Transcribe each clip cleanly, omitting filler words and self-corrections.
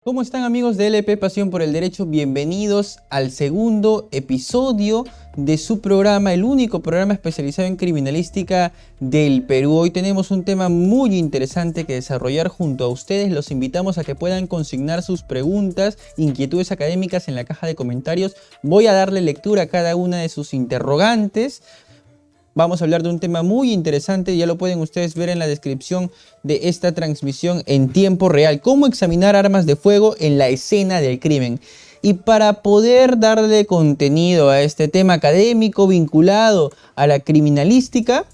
¿Cómo están, amigos de LP Pasión por el Derecho? Bienvenidos al segundo episodio de su programa, el único programa especializado en criminalística del Perú. Hoy tenemos un tema muy interesante que desarrollar junto a ustedes. Los invitamos a que puedan consignar sus preguntas, inquietudes académicas en la caja de comentarios. Voy a darle lectura a cada una de sus interrogantes. Vamos a hablar de un tema muy interesante, ya lo pueden ustedes ver en la descripción de esta transmisión en tiempo real. Cómo examinar armas de fuego en la escena del crimen. Y para poder darle contenido a este tema académico vinculado a la criminalística,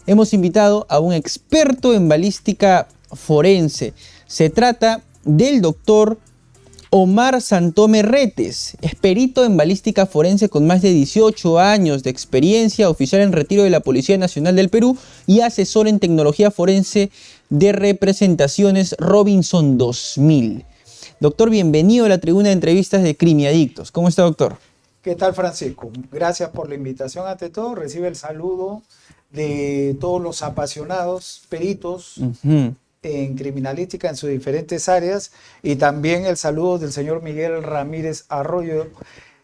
hemos invitado a un experto en balística forense. Se trata del doctor Omar Santome Retes, es perito en balística forense con más de 18 años de experiencia, oficial en retiro de la Policía Nacional del Perú y asesor en tecnología forense de representaciones Robinson 2000. Doctor, bienvenido a la tribuna de entrevistas de Crimiadictos. ¿Cómo está, doctor? ¿Qué tal, Francisco? Gracias por la invitación. Ante todo, recibe el saludo de todos los apasionados peritos en criminalística en sus diferentes áreas, y también el saludo del señor Miguel Ramírez Arroyo,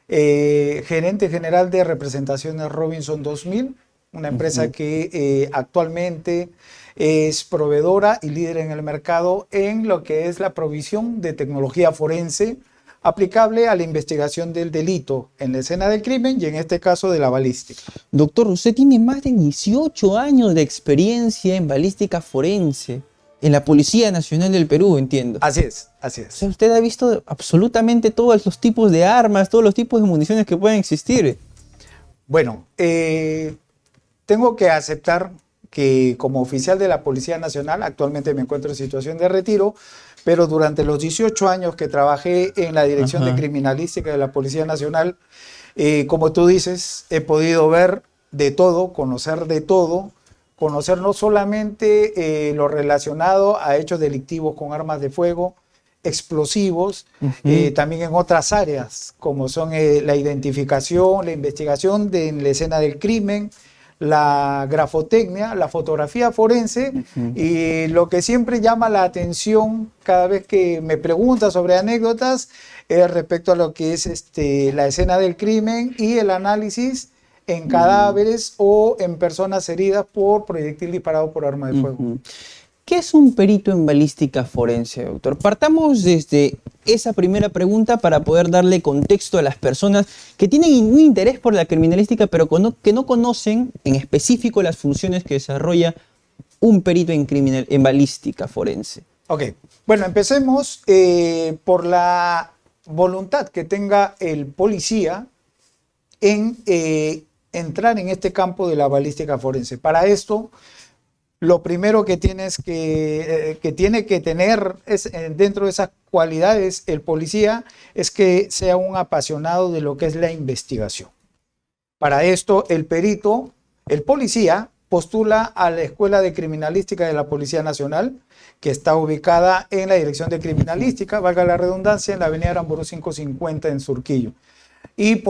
gerente general de representaciones Robinson 2000, una empresa que actualmente es proveedora y líder en el mercado en lo que es la provisión de tecnología forense aplicable a la investigación del delito en la escena del crimen y en este caso de la balística. Doctor, usted tiene más de 18 años de experiencia en balística forense. En la Policía Nacional del Perú, entiendo. Así es, así O es. sea, usted ha visto absolutamente todos los tipos de armas, todos los tipos de municiones que pueden existir. Bueno, tengo que aceptar que como oficial de la Policía Nacional, actualmente me encuentro en situación de retiro, pero durante los 18 años que trabajé en la Dirección de Criminalística de la Policía Nacional, como tú dices, he podido ver de todo, conocer no solamente lo relacionado a hechos delictivos con armas de fuego, explosivos, también en otras áreas, como son la identificación, la investigación de la escena del crimen, la grafotecnia, la fotografía forense, y lo que siempre llama la atención cada vez que me preguntas sobre anécdotas es respecto a lo que es la escena del crimen y el análisis en cadáveres o en personas heridas por proyectil disparado por arma de fuego. ¿Qué es un perito en balística forense, doctor? Partamos desde esa primera pregunta para poder darle contexto a las personas que tienen un interés por la criminalística, pero que no conocen en específico las funciones que desarrolla un perito en balística forense. Ok, bueno, empecemos por la voluntad que tenga el policía en entrar en este campo de la balística forense. Para esto, lo primero que tiene que tener dentro de esas cualidades el policía es que sea un apasionado de lo que es la investigación. Para esto, el policía, postula a la Escuela de Criminalística de la Policía Nacional, que está ubicada en la Dirección de Criminalística, valga la redundancia, en la avenida Aramburu 550 en Surquillo. Y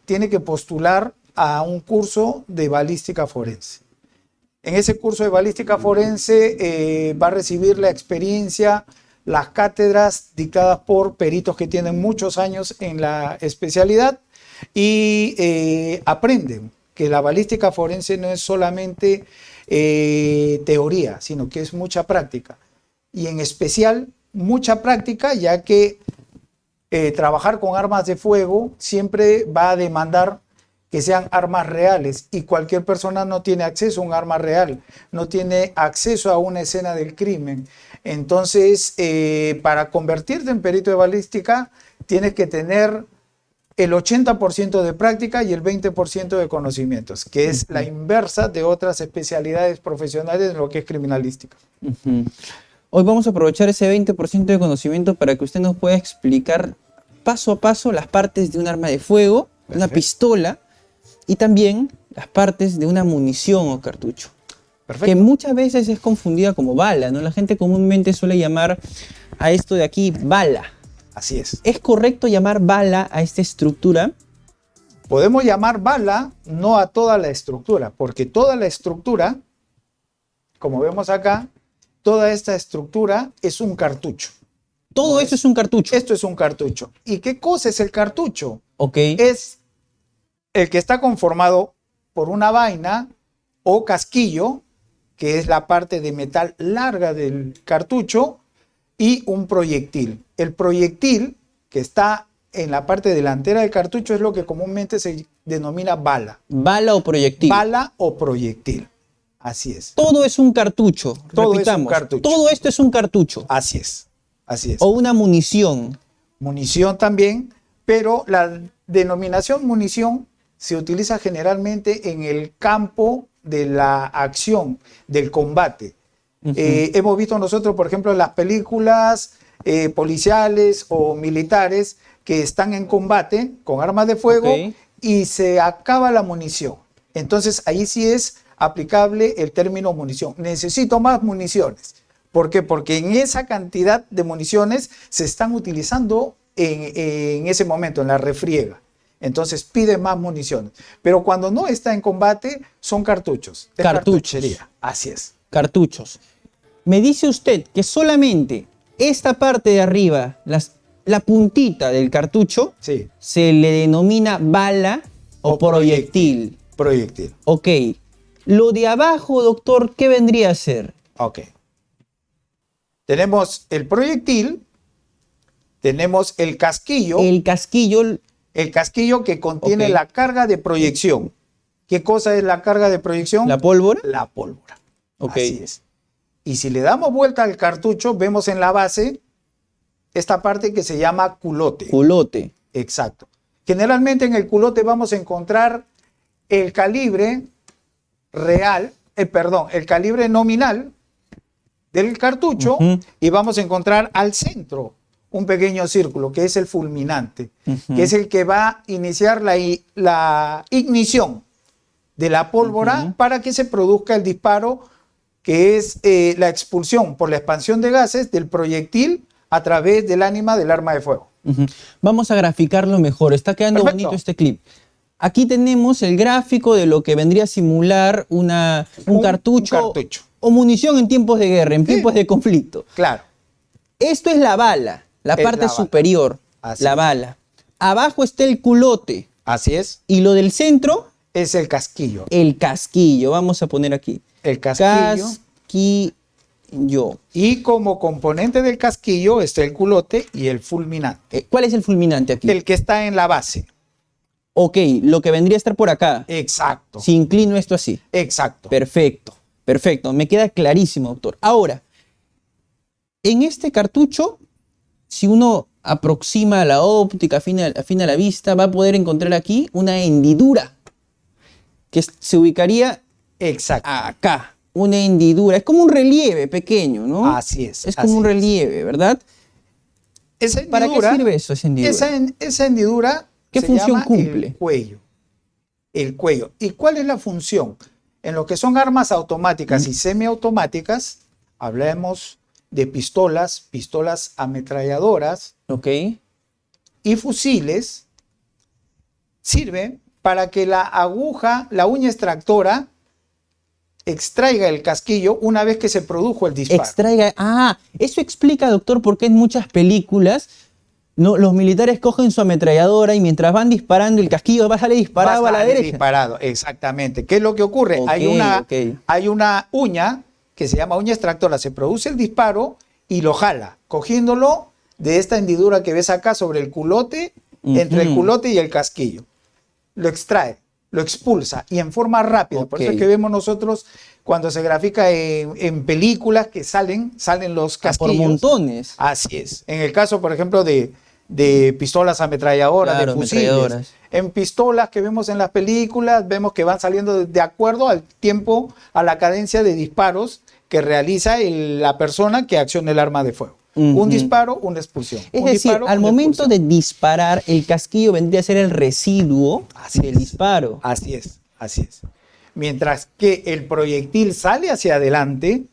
tiene que postular a un curso de balística forense. En ese curso de balística forense va a recibir la experiencia, las cátedras dictadas por peritos que tienen muchos años en la especialidad y aprenden que la balística forense no es solamente teoría, sino que es mucha práctica. Y en especial mucha práctica, ya que trabajar con armas de fuego siempre va a demandar que sean armas reales, y cualquier persona no tiene acceso a un arma real, no tiene acceso a una escena del crimen. Entonces, para convertirte en perito de balística, tienes que tener el 80% de práctica y el 20% de conocimientos, que es la inversa de otras especialidades profesionales en lo que es criminalística. Hoy vamos a aprovechar ese 20% de conocimiento para que usted nos pueda explicar paso a paso las partes de un arma de fuego, una pistola, y también las partes de una munición o cartucho. Perfecto. Que muchas veces es confundida como bala, ¿no? La gente comúnmente suele llamar a esto de aquí bala. Así es. ¿Es correcto llamar bala a esta estructura? Podemos llamar bala no a toda la estructura, porque toda la estructura, como vemos acá, toda esta estructura es un cartucho. Todo No eso es un cartucho. Esto es un cartucho. ¿Y qué cosa es el cartucho? Ok. Es el que está conformado por una vaina o casquillo, que es la parte de metal larga del cartucho, y un proyectil. El proyectil que está en la parte delantera del cartucho es lo que comúnmente se denomina bala. Bala o proyectil. Bala o proyectil. Así es. Todo es un cartucho. Todo es un Repitamos. cartucho. Todo esto es un cartucho. Así es. Así es. O una munición. Munición también, pero la denominación munición se utiliza generalmente en el campo de la acción, del combate. Hemos visto nosotros, por ejemplo, en las películas policiales o militares que están en combate con armas de fuego y se acaba la munición. Entonces ahí sí es aplicable el término munición. Necesito más municiones. ¿Por qué? Porque en esa cantidad de municiones se están utilizando en ese momento, en la refriega. Entonces pide más municiones. Pero cuando no está en combate, son cartuchos. Es cartuchería. Así es. Cartuchos. Me dice usted que solamente esta parte de arriba, la puntita del cartucho, sí, se le denomina bala o proyectil. Proyectil. Ok. Lo de abajo, doctor, ¿qué vendría a ser? Ok. Tenemos el proyectil, tenemos el casquillo. El casquillo. El casquillo que contiene la carga de proyección. ¿Qué cosa es la carga de proyección? ¿La pólvora? La pólvora. Ok. Así es. Y si le damos vuelta al cartucho, vemos en la base esta parte que se llama culote. Culote. Exacto. Generalmente en el culote vamos a encontrar el calibre real, el calibre nominal del cartucho, y vamos a encontrar al centro un pequeño círculo que es el fulminante, que es el que va a iniciar la ignición de la pólvora para que se produzca el disparo, que es la expulsión por la expansión de gases del proyectil a través del ánima del arma de fuego. Vamos a graficarlo mejor. Está quedando bonito este clip. Aquí tenemos el gráfico de lo que vendría a simular un cartucho o munición en tiempos de guerra, en tiempos de conflicto. Claro. Esto es la bala, la parte superior, la bala. Abajo está el culote. Así es. Y lo del centro es el casquillo. El casquillo, vamos a poner aquí. El casquillo. Casquillo. Y como componente del casquillo está el culote y el fulminante. ¿Cuál es el fulminante aquí? El que está en la base. Ok, lo que vendría a estar por acá. Exacto. Si inclino esto así. Exacto. Perfecto, perfecto. Me queda clarísimo, doctor. Ahora, en este cartucho, si uno aproxima la óptica, afina la vista, va a poder encontrar aquí una hendidura que se ubicaría acá. Una hendidura. Es como un relieve pequeño, ¿no? Así es. Es como un relieve, ¿verdad? Esa hendidura, ¿para qué sirve eso, esa hendidura? Esa hendidura ¿qué función cumple? El cuello. El cuello. ¿Y cuál es la función? En lo que son armas automáticas y semiautomáticas, hablamos de pistolas ametralladoras y fusiles, sirve para que la aguja, la uña extractora, extraiga el casquillo una vez que se produjo el disparo. Eso explica, doctor, por qué en muchas películas los militares cogen su ametralladora y mientras van disparando el casquillo va a salir disparado a la derecha. Disparado, exactamente. ¿Qué es lo que ocurre? Hay una uña que se llama uña extractora, se produce el disparo y lo jala, cogiéndolo de esta hendidura que ves acá sobre el culote, entre el culote y el casquillo. Lo extrae, lo expulsa y en forma rápida. Por eso es que vemos nosotros cuando se grafica en películas que salen los casquillos. Por montones. Así es. En el caso, por ejemplo, de pistolas ametralladoras, de fusiles. En pistolas que vemos en las películas, vemos que van saliendo de acuerdo al tiempo, a la cadencia de disparos que realiza la persona que acciona el arma de fuego. Un disparo, una expulsión. Es decir, al momento de disparar, el casquillo vendría a ser el residuo del disparo. Así es, así es. Mientras que el proyectil sale hacia adelante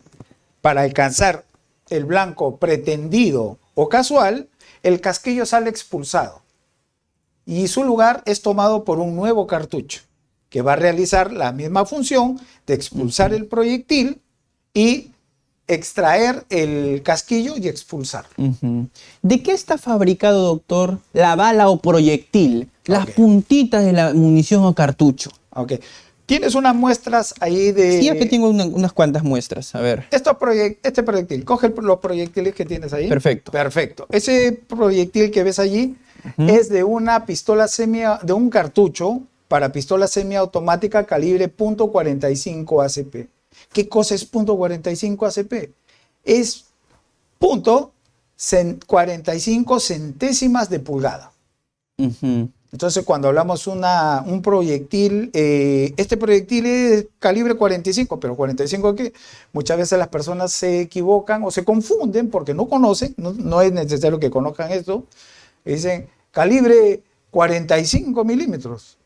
para alcanzar el blanco pretendido o casual, el casquillo sale expulsado y su lugar es tomado por un nuevo cartucho que va a realizar la misma función de expulsar el proyectil y extraer el casquillo y expulsarlo. Ujú. ¿De qué está fabricado, doctor, la bala o proyectil? Las Ok. puntitas de la munición o cartucho. Ok. Tienes unas muestras ahí de... Sí, aquí tengo unas cuantas muestras. A ver. Este proyectil, coge los proyectiles que tienes ahí. Perfecto. Perfecto. Ese proyectil que ves allí Ujú. es de una pistola de un cartucho para pistola semiautomática calibre .45 ACP. ¿Qué cosa es .45 ACP? Es .45 centésimas de pulgada. Ujú. Entonces, cuando hablamos un proyectil, este proyectil es calibre 45, pero 45 ¿qué? Muchas veces las personas se equivocan o se confunden porque no conocen, no es necesario que conozcan esto, y dicen calibre 45 milímetros.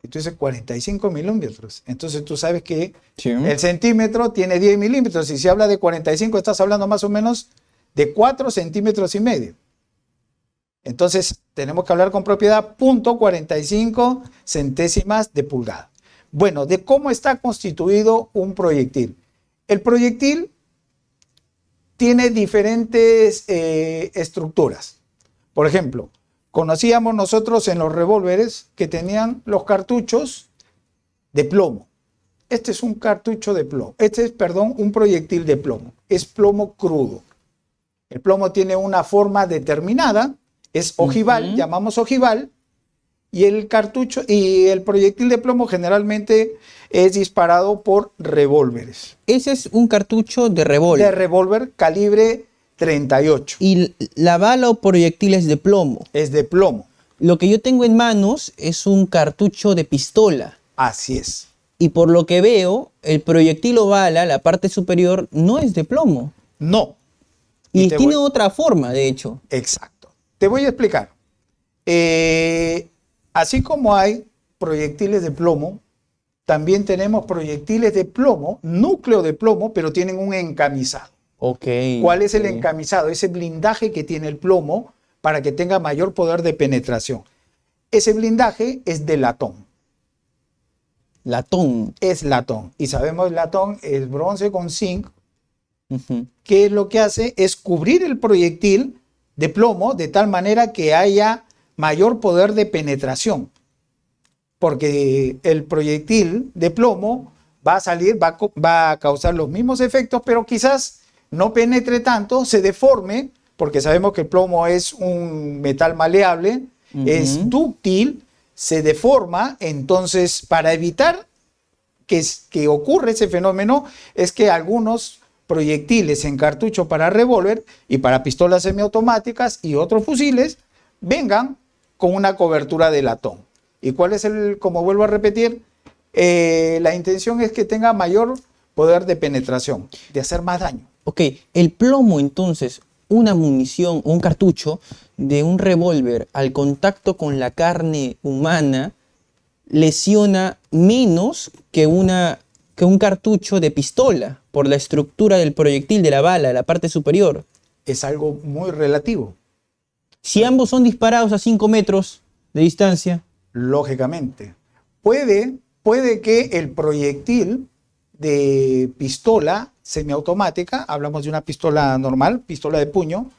Y tú dices 45 milímetros. Entonces tú sabes que Sí. el centímetro tiene 10 milímetros y si habla de 45 estás hablando más o menos de 4 centímetros y medio. Entonces, tenemos que hablar con propiedad, .45 centésimas de pulgada. Bueno, de cómo está constituido un proyectil. El proyectil tiene diferentes estructuras. Por ejemplo, conocíamos nosotros en los revólveres que tenían los cartuchos de plomo. Este es un cartucho de plomo. Este es, perdón, un proyectil de plomo. Es plomo crudo. El plomo tiene una forma determinada. Es ojival, llamamos ojival, y el cartucho y el proyectil de plomo generalmente es disparado por revólveres. Ese es un cartucho de De revólver. revólver calibre 38. Y la bala o proyectil es de plomo. Es de plomo. Lo que yo tengo en manos es un cartucho de pistola. Así es. Y por lo que veo, el proyectil o bala, la parte superior, no es de plomo. No. Y te tiene voy- otra forma, de hecho. Exacto. Te voy a explicar. Así como hay proyectiles de plomo, también tenemos proyectiles de plomo, núcleo de plomo, pero tienen un encamisado. Ok. ¿Cuál es el ok. encamisado? Ese blindaje que tiene el plomo para que tenga mayor poder de penetración. Ese blindaje es de latón. Latón. Es latón. Y sabemos el latón es bronce con zinc, Ujú. que lo que hace es cubrir el proyectil de plomo de tal manera que haya mayor poder de penetración. Porque el proyectil de plomo va a salir, va a causar los mismos efectos, pero quizás no penetre tanto, se deforme, porque sabemos que el plomo es un metal maleable, es dúctil, se deforma. Entonces, para evitar que ocurra ese fenómeno, es que algunos proyectiles en cartucho para revólver y para pistolas semiautomáticas y otros fusiles vengan con una cobertura de latón. ¿Y cuál es como vuelvo a repetir? La intención es que tenga mayor poder de penetración, de hacer más daño. Ok, el plomo entonces, una munición o un cartucho de un revólver al contacto con la carne humana lesiona menos que un cartucho de pistola por la estructura del proyectil de la bala, la parte superior. Es algo muy relativo, Si ambos son disparados a 5 metros de distancia. lógicamente. Puede que el proyectil de pistola semiautomática, hablamos de una pistola normal, pistola de puño,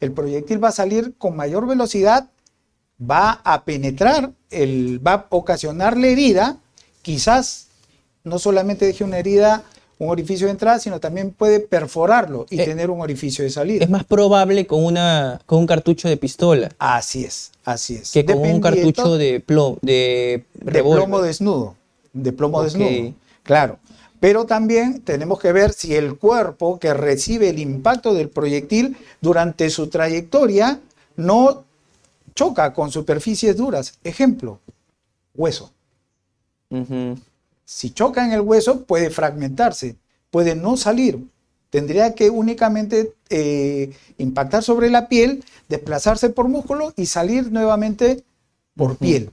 el proyectil va a salir con mayor velocidad, va a penetrar, va a ocasionar la herida, quizás no solamente deje una herida, un orificio de entrada, sino también puede perforarlo y tener un orificio de salida. Es más probable con un cartucho de pistola Así es, así es. que con un Dependiendo cartucho de de revólver. plomo desnudo, de plomo Ok. desnudo, claro. Pero también tenemos que ver si el cuerpo que recibe el impacto del proyectil durante su trayectoria no choca con superficies duras. Ejemplo, hueso. Ujú. Si choca en el hueso, puede fragmentarse, puede no salir. Tendría que únicamente impactar sobre la piel, desplazarse por músculo y salir nuevamente por piel.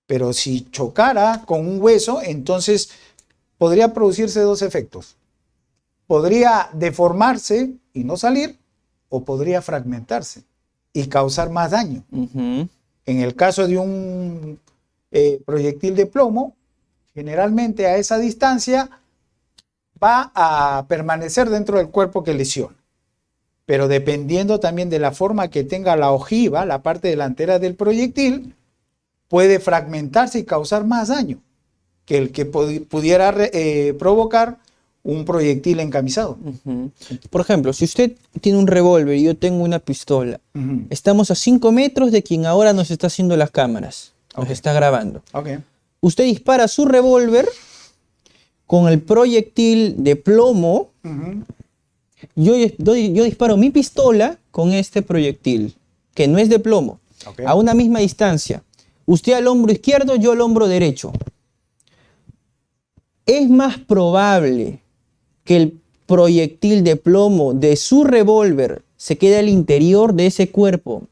Pero si chocara con un hueso, entonces podría producirse dos efectos. Podría deformarse y no salir, o podría fragmentarse y causar más daño. Ujú. En el caso de un proyectil de plomo, generalmente a esa distancia va a permanecer dentro del cuerpo que lesiona. Pero dependiendo también de la forma que tenga la ojiva, la parte delantera del proyectil, puede fragmentarse y causar más daño que el que pudiera provocar un proyectil encamisado. Por ejemplo, si usted tiene un revólver y yo tengo una pistola, estamos a 5 metros de quien ahora nos está haciendo las cámaras, nos está grabando. Usted dispara su revólver con el proyectil de plomo. Yo disparo mi pistola con este proyectil, que no es de plomo, a una misma distancia. Usted al hombro izquierdo, yo al hombro derecho. Es más probable que el proyectil de plomo de su revólver se quede al interior de ese cuerpo,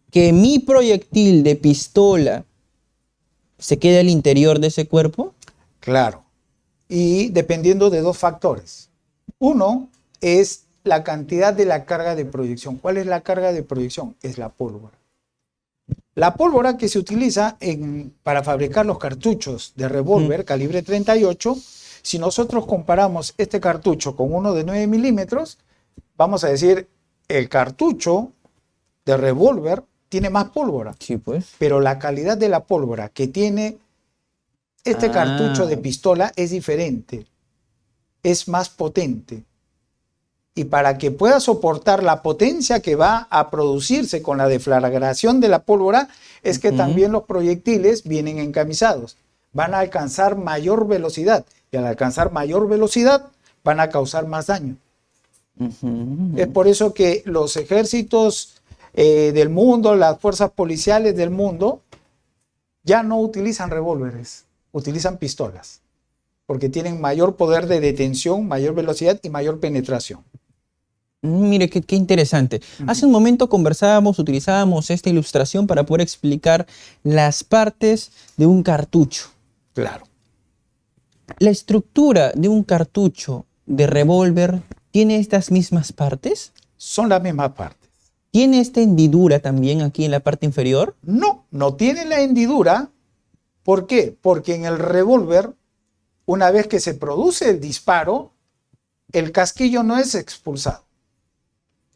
que mi proyectil de pistola se quede al interior de ese cuerpo. Claro. Y dependiendo de dos factores. Uno es la cantidad de la carga de proyección. ¿Cuál es la carga de proyección? Es la pólvora. La pólvora que se utiliza para fabricar los cartuchos de revólver calibre 38, si nosotros comparamos este cartucho con uno de 9 milímetros, vamos a decir, el cartucho de revólver tiene más pólvora. Sí, pues. Pero la calidad de la pólvora que tiene este cartucho de pistola es diferente, es más potente. Y para que pueda soportar la potencia que va a producirse con la deflagración de la pólvora, es que también los proyectiles vienen encamisados. Van a alcanzar mayor velocidad. Y al alcanzar mayor velocidad, van a causar más daño. Es por eso que los ejércitos del mundo, las fuerzas policiales del mundo, ya no utilizan revólveres, utilizan pistolas. Porque tienen mayor poder de detención, mayor velocidad y mayor penetración. Mire, qué interesante. Hace un momento utilizábamos esta ilustración para poder explicar las partes de un cartucho. Claro. ¿La estructura de un cartucho de revólver tiene estas mismas partes? Son las mismas partes. ¿Tiene esta hendidura también aquí en la parte inferior? No, no tiene la hendidura. ¿Por qué? Porque en el revólver, una vez que se produce el disparo, el casquillo no es expulsado.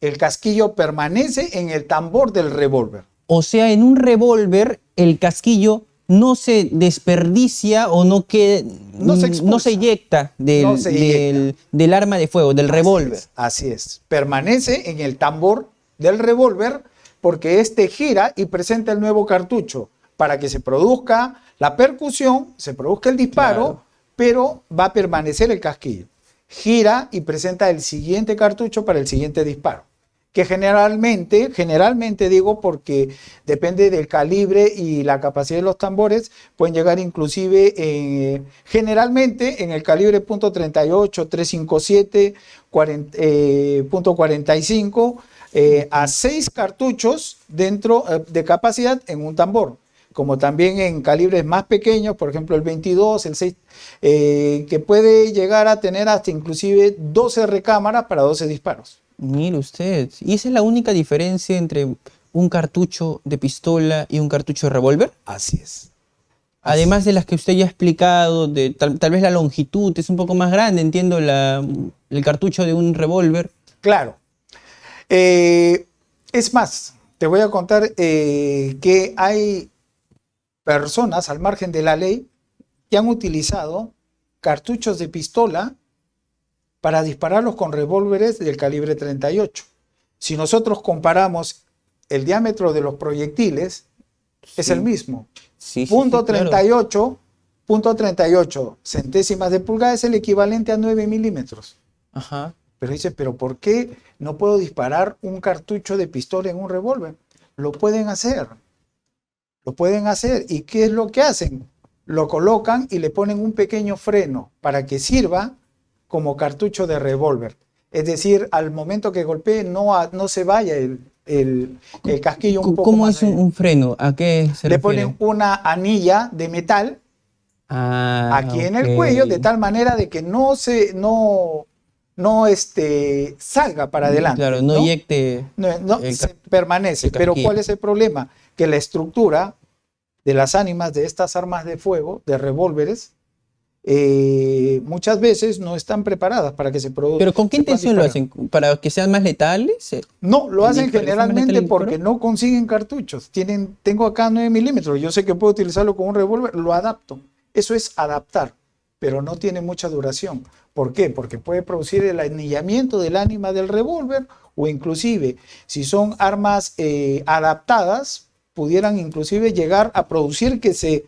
El casquillo permanece en el tambor del revólver. O sea, en un revólver el casquillo no se desperdicia o no se eyecta del arma de fuego, del revólver. Así es. Permanece en el tambor del revólver porque este gira y presenta el nuevo cartucho para que se produzca la percusión, se produzca el disparo, pero va a permanecer el casquillo. Gira y presenta el siguiente cartucho para el siguiente disparo. Que generalmente digo porque depende del calibre y la capacidad de los tambores, pueden llegar inclusive generalmente en el calibre .38, 357, .45 a 6 cartuchos dentro de capacidad en un tambor. Como también en calibres más pequeños, por ejemplo el 22, el 6, que puede llegar a tener hasta inclusive 12 recámaras para 12 disparos. Mire usted, ¿y esa es la única diferencia entre un cartucho de pistola y un cartucho de revólver? Así es. Además de las que usted ya ha explicado, tal vez la longitud es un poco más grande, entiendo, el cartucho de un revólver. Claro. Es más, te voy a contar que hay personas al margen de la ley que han utilizado cartuchos de pistola para dispararlos con revólveres del calibre 38. Si nosotros comparamos el diámetro de los proyectiles, es el mismo. Punto 38, punto 38 centésimas de pulgada es el equivalente a 9 milímetros. Ajá. Pero dice, ¿pero por qué no puedo disparar un cartucho de pistola en un revólver? Lo pueden hacer. Lo pueden hacer. ¿Y qué es lo que hacen? Lo colocan y le ponen un pequeño freno para que sirva como cartucho de revólver. Es decir, al momento que golpee no se vaya el casquillo un poco ¿Cómo más es un freno? ¿A qué se le refiere? ponen una anilla de metal aquí en el cuello, de tal manera de que no salga para adelante. Claro, no eyecte. Se permanece. Pero ¿cuál es el problema? Que la estructura de las ánimas de estas armas de fuego, de revólveres, muchas veces no están preparadas para que se produzcan. ¿Pero con qué intención lo hacen? ¿Para que sean más letales? No, lo hacen ¿Para que sean más generalmente letales el porque disparo? no consiguen cartuchos. Tengo acá 9 milímetros, yo sé que puedo utilizarlo con un revólver, lo adapto. Eso es adaptar, pero no tiene mucha duración. ¿Por qué? Porque puede producir el anillamiento del ánima del revólver, o inclusive, si son armas adaptadas, pudieran inclusive llegar a producir que se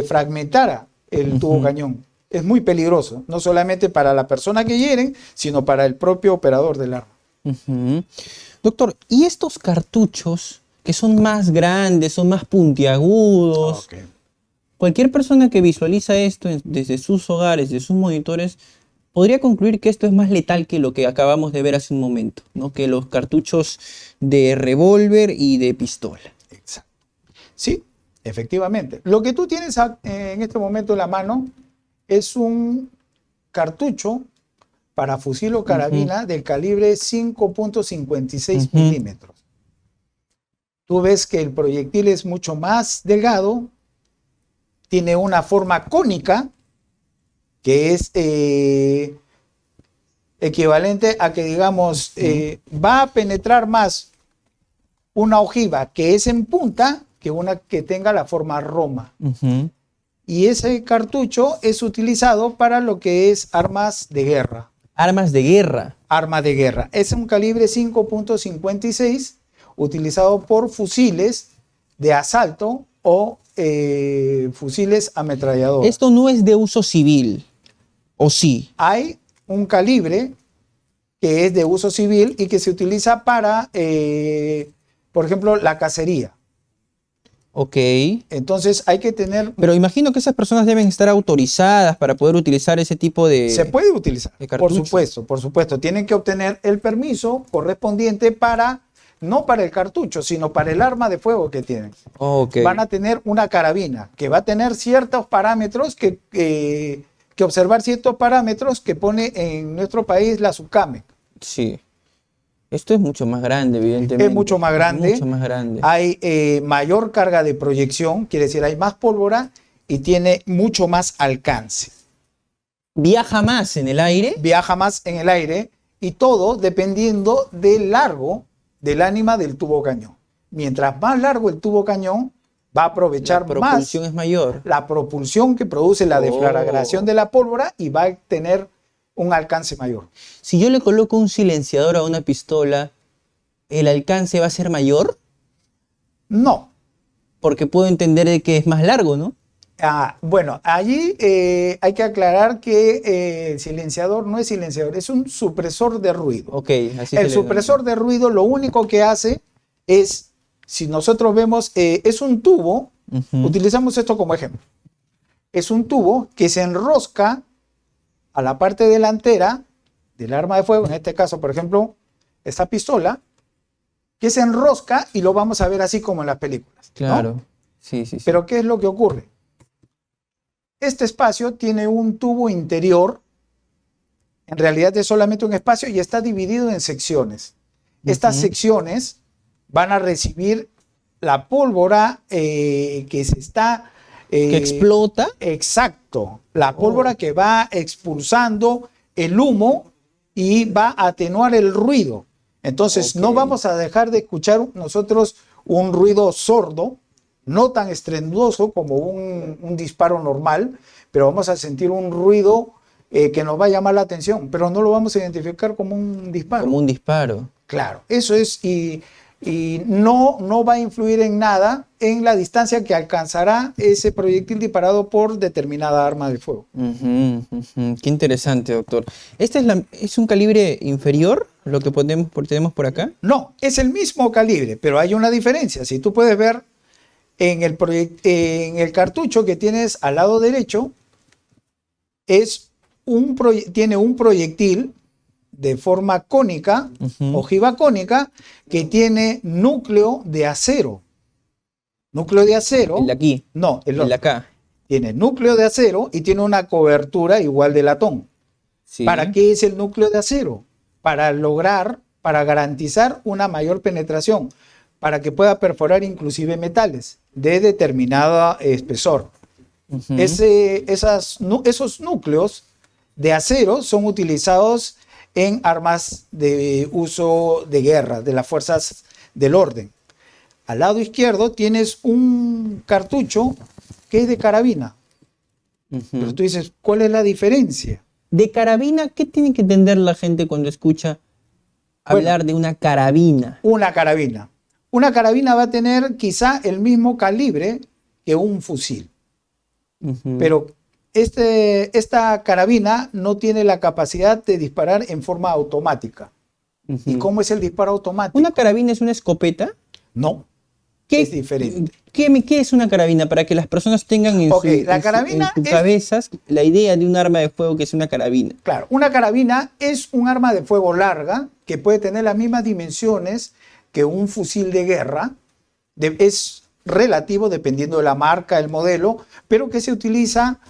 fragmentara el tubo cañón. Es muy peligroso, no solamente para la persona que hieren, sino para el propio operador del arma. Ujú. Doctor, ¿y estos cartuchos que son más grandes, son más puntiagudos? Ok. Cualquier persona que visualiza esto desde sus hogares, de sus monitores, podría concluir que esto es más letal que lo que acabamos de ver hace un momento, ¿no? Que los cartuchos de revólver y de pistola. Exacto. Sí, efectivamente. Lo que tú tienes en este momento en la mano es un cartucho para fusil o carabina del calibre 5.56 milímetros. Tú ves que el proyectil es mucho más delgado, tiene una forma cónica, que es equivalente a que, digamos, va a penetrar más una ojiva que es en punta que una que tenga la forma roma. Y ese cartucho es utilizado para lo que es armas de guerra. Armas de guerra. Arma de guerra. Es un calibre 5.56 utilizado por fusiles de asalto o fusiles ametralladoras. Esto no es de uso civil, ¿o sí? Hay un calibre que es de uso civil y que se utiliza para, por ejemplo, la cacería. Ok. Entonces hay que tener... Pero imagino que esas personas deben estar autorizadas para poder utilizar ese tipo de... Se puede utilizar, de por cartucho. supuesto, por supuesto. Tienen que obtener el permiso correspondiente para, no para el cartucho, sino para el arma de fuego que tienen. Ok. Van a tener una carabina que va a tener ciertos parámetros que observar ciertos parámetros que pone en nuestro país la SUCAME. Sí. Esto es mucho más grande, evidentemente. Es mucho más grande. Mucho más grande. Hay mayor carga de proyección, quiere decir, hay más pólvora y tiene mucho más alcance. ¿Viaja más en el aire? Viaja más en el aire y todo dependiendo del largo del ánima del tubo cañón. Mientras más largo el tubo cañón, va a aprovechar La propulsión más es mayor. la propulsión que produce la deflagración de la pólvora y va a tener un alcance mayor. Si yo le coloco un silenciador a una pistola, ¿el alcance va a ser mayor? No. Porque puedo entender de que es más largo, ¿no? Bueno, allí hay que aclarar que el silenciador no es silenciador, es un supresor de ruido. Ok, así El supresor de ruido lo único que hace es, si nosotros vemos, es un tubo, utilizamos esto como ejemplo, es un tubo que se enrosca a la parte delantera del arma de fuego, en este caso, por ejemplo, esta pistola, que se enrosca y lo vamos a ver así como en las películas. Claro, ¿no? sí. Pero ¿qué es lo que ocurre? Este espacio tiene un tubo interior, en realidad es solamente un espacio y está dividido en secciones. Estas secciones van a recibir la pólvora que se está... ¿Que explota? Exacto, la pólvora que va expulsando el humo y va a atenuar el ruido. Entonces no vamos a dejar de escuchar nosotros un ruido sordo, no tan estruendoso como un disparo normal, pero vamos a sentir un ruido que nos va a llamar la atención, pero no lo vamos a identificar como un disparo. Como un disparo. Claro, eso es, y no va a influir en nada en la distancia que alcanzará ese proyectil disparado por determinada arma de fuego. Qué interesante, doctor. ¿Este es un calibre inferior, lo que tenemos por acá? No, es el mismo calibre, pero hay una diferencia. Si tú puedes ver en el cartucho que tienes al lado derecho, tiene un proyectil de forma cónica, ojiva cónica, que tiene núcleo de acero. Núcleo de acero. ¿El de aquí? No, el de acá. Tiene núcleo de acero y tiene una cobertura igual de latón. Sí. ¿Para qué es el núcleo de acero? Para garantizar una mayor penetración, para que pueda perforar inclusive metales de determinado espesor. Ujú. Esos núcleos de acero son utilizados en armas de uso de guerra, de las fuerzas del orden. Al lado izquierdo tienes un cartucho que es de carabina. Ujú. Pero tú dices, ¿cuál es la diferencia? De carabina, ¿qué tiene que entender la gente cuando escucha hablar de una carabina? Una carabina. Una carabina va a tener quizá el mismo calibre que un fusil. Ujú. Pero esta carabina no tiene la capacidad de disparar en forma automática. Ujú. ¿Y cómo es el disparo automático? ¿Una carabina es una escopeta? No, ¿Qué, es diferente. ¿Qué es una carabina? Para que las personas tengan en Ok, su, la en su- carabina en sus es- cabezas la idea de un arma de fuego que es una carabina. Claro, una carabina es un arma de fuego larga que puede tener las mismas dimensiones que un fusil de guerra. Es relativo dependiendo de la marca, el modelo, pero que se utiliza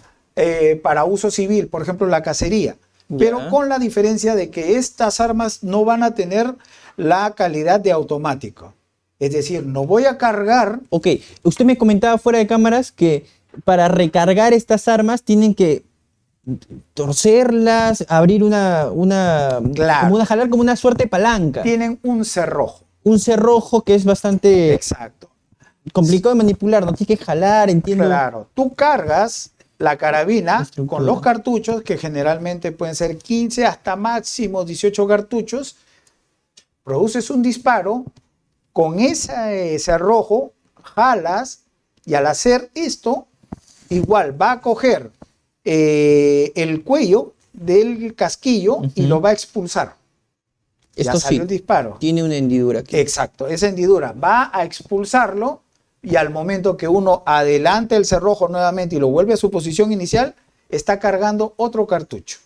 para uso civil, por ejemplo, la cacería. Pero Ya. con la diferencia de que estas armas no van a tener la calidad de automático. Es decir, no voy a cargar. Ok, usted me comentaba fuera de cámaras que para recargar estas armas tienen que torcerlas, abrir Claro. como jalar como una suerte de palanca. Tienen un cerrojo. Un cerrojo que es bastante Exacto. complicado de manipular, no tienes que jalar, entiendo. Claro, tú cargas la carabina Estructura. con los cartuchos, que generalmente pueden ser 15 hasta máximo 18 cartuchos, produces un disparo, con ese cerrojo jalas y al hacer esto, igual va a coger el cuello del casquillo y Ujú. lo va a expulsar. Esto Ya salió sí, el disparo. tiene una hendidura aquí. Exacto, esa hendidura va a expulsarlo y al momento que uno adelanta el cerrojo nuevamente y lo vuelve a su posición inicial, está cargando otro cartucho.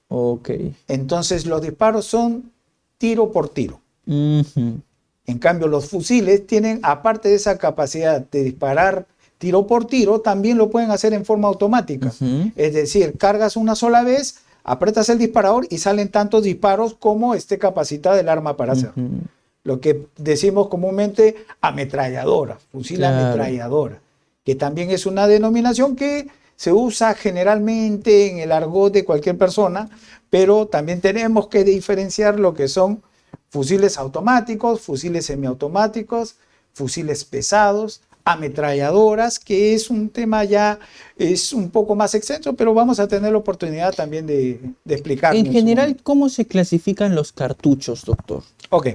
Ok. Entonces los disparos son tiro por tiro. Ujú. En cambio, los fusiles tienen, aparte de esa capacidad de disparar tiro por tiro, también lo pueden hacer en forma automática. Ujú. Es decir, cargas una sola vez, apretas el disparador y salen tantos disparos como esté capacitada el arma para hacer. Ujú. Lo que decimos comúnmente ametralladora, fusil Claro. ametralladora, que también es una denominación que se usa generalmente en el argot de cualquier persona, pero también tenemos que diferenciar lo que son fusiles automáticos, fusiles semiautomáticos, fusiles pesados, ametralladoras, que es un tema ya, es un poco más extenso, pero vamos a tener la oportunidad también de explicarlo. En su general, momento. ¿cómo se clasifican los cartuchos, doctor? Ok.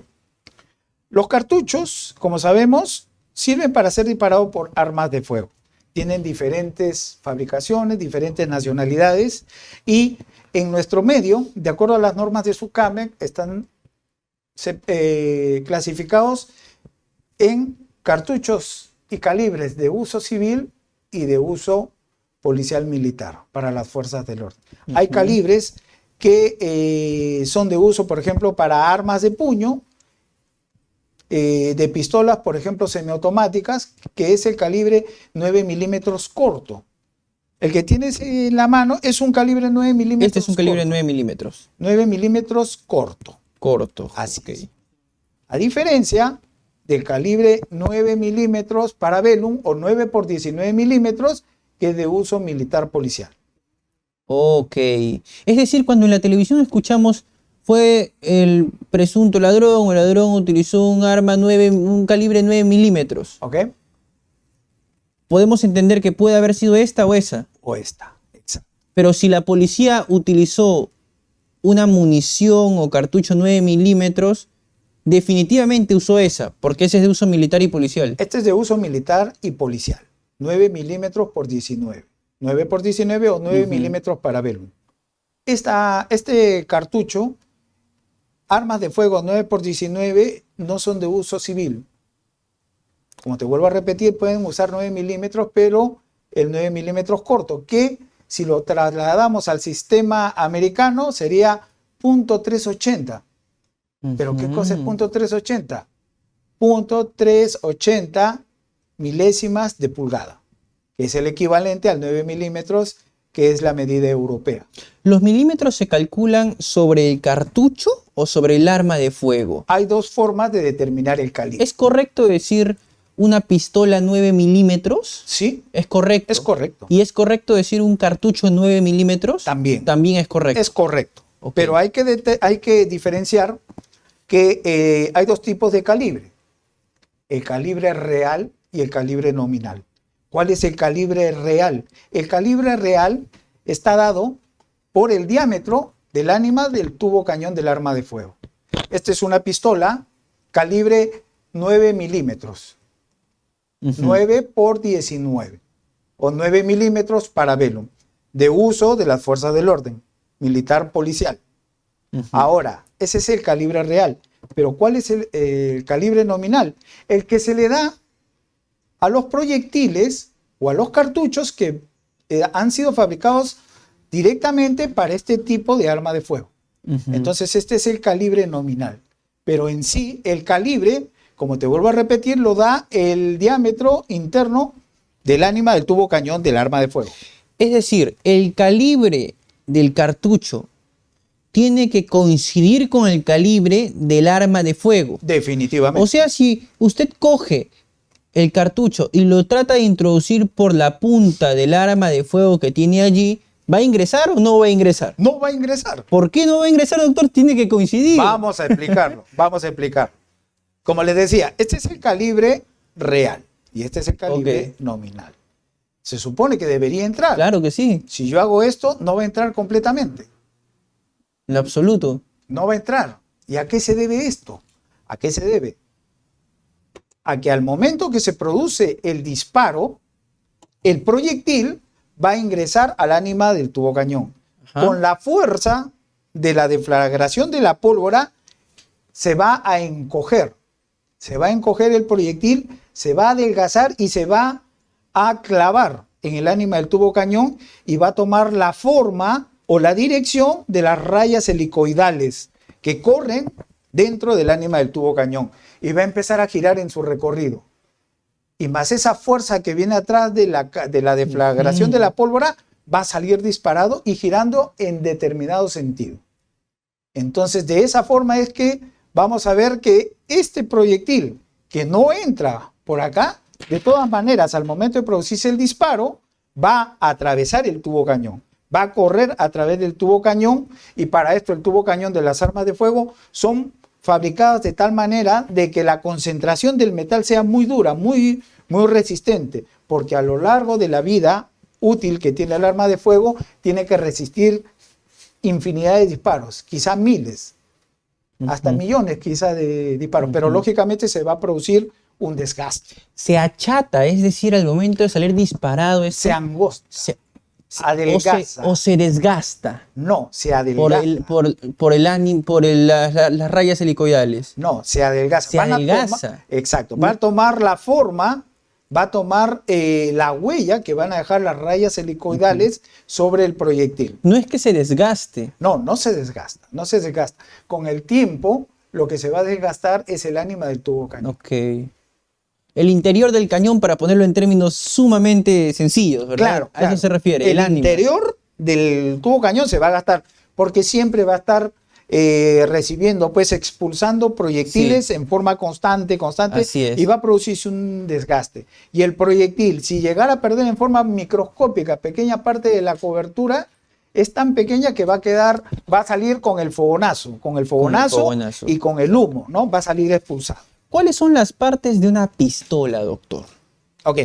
Los cartuchos, como sabemos, sirven para ser disparados por armas de fuego. Tienen diferentes fabricaciones, diferentes nacionalidades y en nuestro medio, de acuerdo a las normas de SUCAMEC, están clasificados en cartuchos y calibres de uso civil y de uso policial militar para las fuerzas del orden. Hay calibres que son de uso, por ejemplo, para armas de puño, de pistolas, por ejemplo, semiautomáticas, que es el calibre 9 milímetros corto. El que tienes en la mano es un calibre 9 milímetros. Este es un calibre corto. 9 milímetros. 9 milímetros corto. Corto. Así ok. es. A diferencia del calibre 9 milímetros Parabellum o 9 por 19 milímetros, que es de uso militar policial. Ok. Es decir, cuando en la televisión escuchamos fue el presunto ladrón o el ladrón utilizó un calibre 9 milímetros, ¿Ok? podemos entender que puede haber sido esta o esa. O esta. Exacto. Pero si la policía utilizó una munición o cartucho 9 milímetros, definitivamente usó esa, porque ese es de uso militar y policial. Este es de uso militar y policial. 9 milímetros por 19. 9 por 19 o 9 milímetros Parabellum. Este cartucho, armas de fuego 9 por 19, no son de uso civil. Como te vuelvo a repetir, pueden usar 9 milímetros, pero el 9 milímetros corto, que si lo trasladamos al sistema americano sería .380. ¿Pero qué cosa es .380? .380 milésimas de pulgada, que es el equivalente al 9 milímetros, que es la medida europea. ¿Los milímetros se calculan sobre el cartucho o sobre el arma de fuego? Hay dos formas de determinar el calibre. ¿Es correcto decir una pistola 9 milímetros. Sí, ¿Es correcto? es correcto. ¿Y es correcto decir un cartucho 9 milímetros? También. También es correcto. Es correcto. Ok. Pero hay que diferenciar que hay dos tipos de calibre. El calibre real y el calibre nominal. ¿Cuál es el calibre real? El calibre real está dado por el diámetro del ánima del tubo cañón del arma de fuego. Esta es una pistola calibre 9 milímetros. 9 por 19 o 9 milímetros Parabellum, de uso de las fuerzas del orden, militar policial. Ahora, ese es el calibre real, pero ¿cuál es el calibre nominal? El que se le da a los proyectiles o a los cartuchos que han sido fabricados directamente para este tipo de arma de fuego. Entonces este es el calibre nominal, pero en sí el calibre, como te vuelvo a repetir, lo da el diámetro interno del ánima del tubo cañón del arma de fuego. Es decir, el calibre del cartucho tiene que coincidir con el calibre del arma de fuego. Definitivamente. O sea, si usted coge el cartucho y lo trata de introducir por la punta del arma de fuego que tiene allí, ¿va a ingresar o no va a ingresar? No va a ingresar. ¿Por qué no va a ingresar, doctor? Tiene que coincidir. Vamos a explicarlo, vamos a explicar. Como les decía, este es el calibre real y este es el calibre nominal. Se supone que debería entrar. Claro que sí. Si yo hago esto, no va a entrar completamente. En absoluto. No va a entrar. ¿Y a qué se debe esto? ¿A qué se debe? A que al momento que se produce el disparo, el proyectil va a ingresar al ánima del tubo cañón. Ajá. Con la fuerza de la deflagración de la pólvora, se va a encoger. Se va a encoger el proyectil, se va a adelgazar y se va a clavar en el ánima del tubo cañón y va a tomar la forma o la dirección de las rayas helicoidales que corren dentro del ánima del tubo cañón y va a empezar a girar en su recorrido. Y más esa fuerza que viene atrás de la deflagración de la pólvora va a salir disparado y girando en determinado sentido. Entonces, de esa forma es que vamos a ver que este proyectil que no entra por acá, de todas maneras, al momento de producirse el disparo, va a atravesar el tubo cañón. Va a correr a través del tubo cañón y para esto el tubo cañón de las armas de fuego son fabricadas de tal manera de que la concentración del metal sea muy dura, muy resistente, porque a lo largo de la vida útil que tiene el arma de fuego tiene que resistir infinidad de disparos, quizás miles, hasta millones quizás de disparos, pero lógicamente se va a producir un desgaste. Se achata, es decir, al momento de salir disparado, Se angosta. Adelgaza. O se desgasta. No, se adelgaza. Las rayas helicoidales. No, se adelgaza. Se adelgaza. Exacto. Va a tomar la forma, va a tomar la huella que van a dejar las rayas helicoidales sobre el proyectil. No es que se desgaste. No, no se desgasta. No se desgasta. Con el tiempo, lo que se va a desgastar es el ánima del tubo cañón. Ok. El interior del cañón, para ponerlo en términos sumamente sencillos, ¿verdad? Claro, A eso se refiere. El interior del tubo cañón se va a gastar porque siempre va a estar recibiendo, pues expulsando proyectiles en forma constante Así es. y va a producirse un desgaste. Y el proyectil, si llegara a perder en forma microscópica pequeña parte de la cobertura, es tan pequeña que va a salir con el fogonazo y con el humo, ¿no? Va a salir expulsado. ¿Cuáles son las partes de una pistola, doctor? Ok.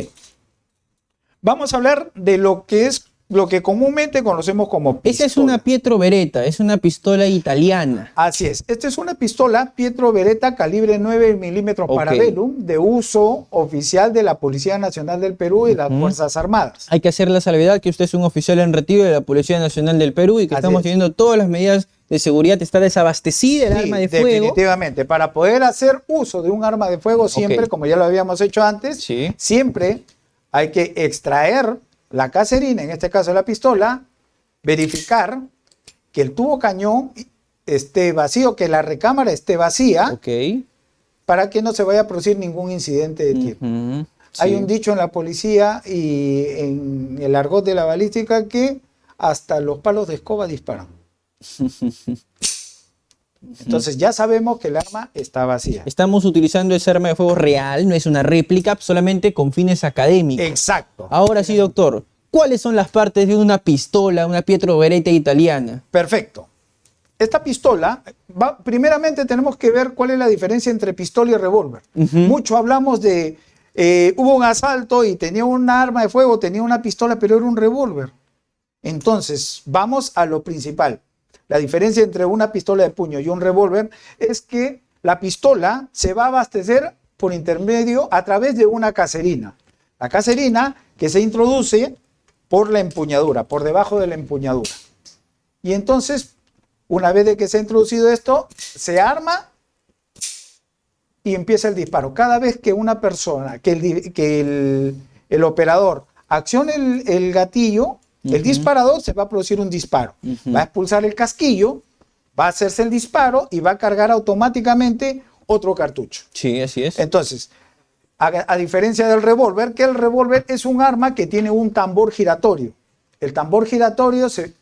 Vamos a hablar de lo que comúnmente conocemos como pistola. Esa es una Pietro Beretta, es una pistola italiana. Así es. Esta es una pistola Pietro Beretta calibre 9 milímetros Parabellum de uso oficial de la Policía Nacional del Perú y las Fuerzas Armadas. Hay que hacer la salvedad que usted es un oficial en retiro de la Policía Nacional del Perú y que estamos teniendo todas las medidas de seguridad. Está desabastecida el arma de fuego. Definitivamente. Para poder hacer uso de un arma de fuego siempre, como ya lo habíamos hecho antes, siempre hay que extraer la caserina, en este caso la pistola, verificar que el tubo cañón esté vacío, que la recámara esté vacía, para que no se vaya a producir ningún incidente de tiempo. Hay un dicho en la policía y en el argot de la balística que hasta los palos de escoba disparan. Entonces ya sabemos que el arma está vacía. Estamos utilizando esa arma de fuego real, no es una réplica, solamente con fines académicos. Exacto. Ahora sí, doctor, ¿cuáles son las partes de una pistola, una Pietro Beretta italiana? Perfecto. Esta pistola, primeramente tenemos que ver cuál es la diferencia entre pistola y revólver. Mucho hablamos de, hubo un asalto y tenía un arma de fuego, tenía una pistola, pero era un revólver. Entonces, vamos a lo principal. La diferencia entre una pistola de puño y un revólver es que la pistola se va a abastecer por intermedio a través de una caserina. La caserina que se introduce por la empuñadura, por debajo de la empuñadura. Y entonces, una vez de que se ha introducido esto, se arma y empieza el disparo. Cada vez que una persona, que el operador accione el gatillo, el disparador, se va a producir un disparo. Va a expulsar el casquillo, va a hacerse el disparo y va a cargar automáticamente otro cartucho. Sí, así es. Entonces, a diferencia del revólver, que el revólver es un arma que tiene un tambor giratorio. El tambor giratorio se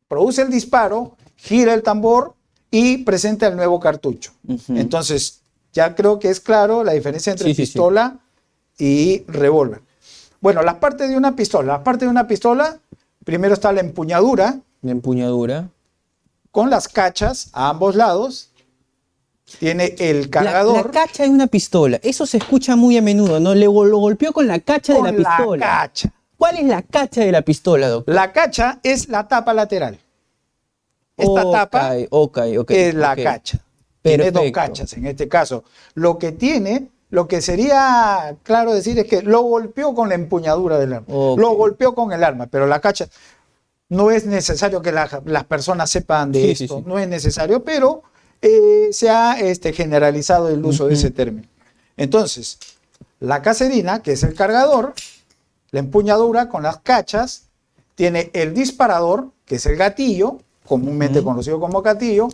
produce el disparo, gira el tambor y presenta el nuevo cartucho. Entonces, ya creo que es claro la diferencia entre pistola y revólver. Bueno, las partes de una pistola. Las partes de una pistola, primero está la empuñadura. La empuñadura. Con las cachas a ambos lados. Tiene el cargador. La cacha de una pistola. Eso se escucha muy a menudo, ¿no? Lo golpeó con la cacha de la pistola. Con la cacha. ¿Cuál es la cacha de la pistola, doctor? La cacha es la tapa lateral. Esta tapa es la cacha. Tiene dos cachas en este caso. Lo que sería claro decir es que lo golpeó con la empuñadura del arma. Lo golpeó con el arma, pero la cacha no es necesario que las personas sepan de esto. No es necesario, pero se ha generalizado el uso de ese término. Entonces, la caserina, que es el cargador, la empuñadura con las cachas, tiene el disparador, que es el gatillo, comúnmente conocido como gatillo,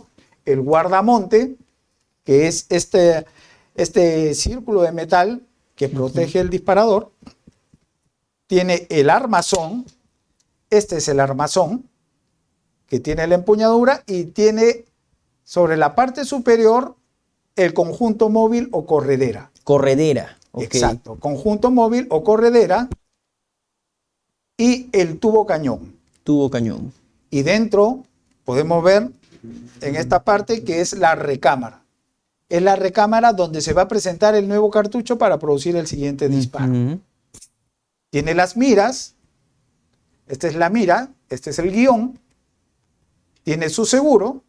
el guardamonte, que es este círculo de metal que protege el disparador, tiene el armazón, este es el armazón, que tiene la empuñadura y tiene sobre la parte superior el conjunto móvil o corredera. Corredera. Exacto, conjunto móvil o corredera y el tubo cañón. Tubo cañón. Y dentro podemos ver en esta parte que es la recámara. Es la recámara donde se va a presentar el nuevo cartucho para producir el siguiente disparo. Tiene las miras. Esta es la mira, este es el guión. Tiene su seguro,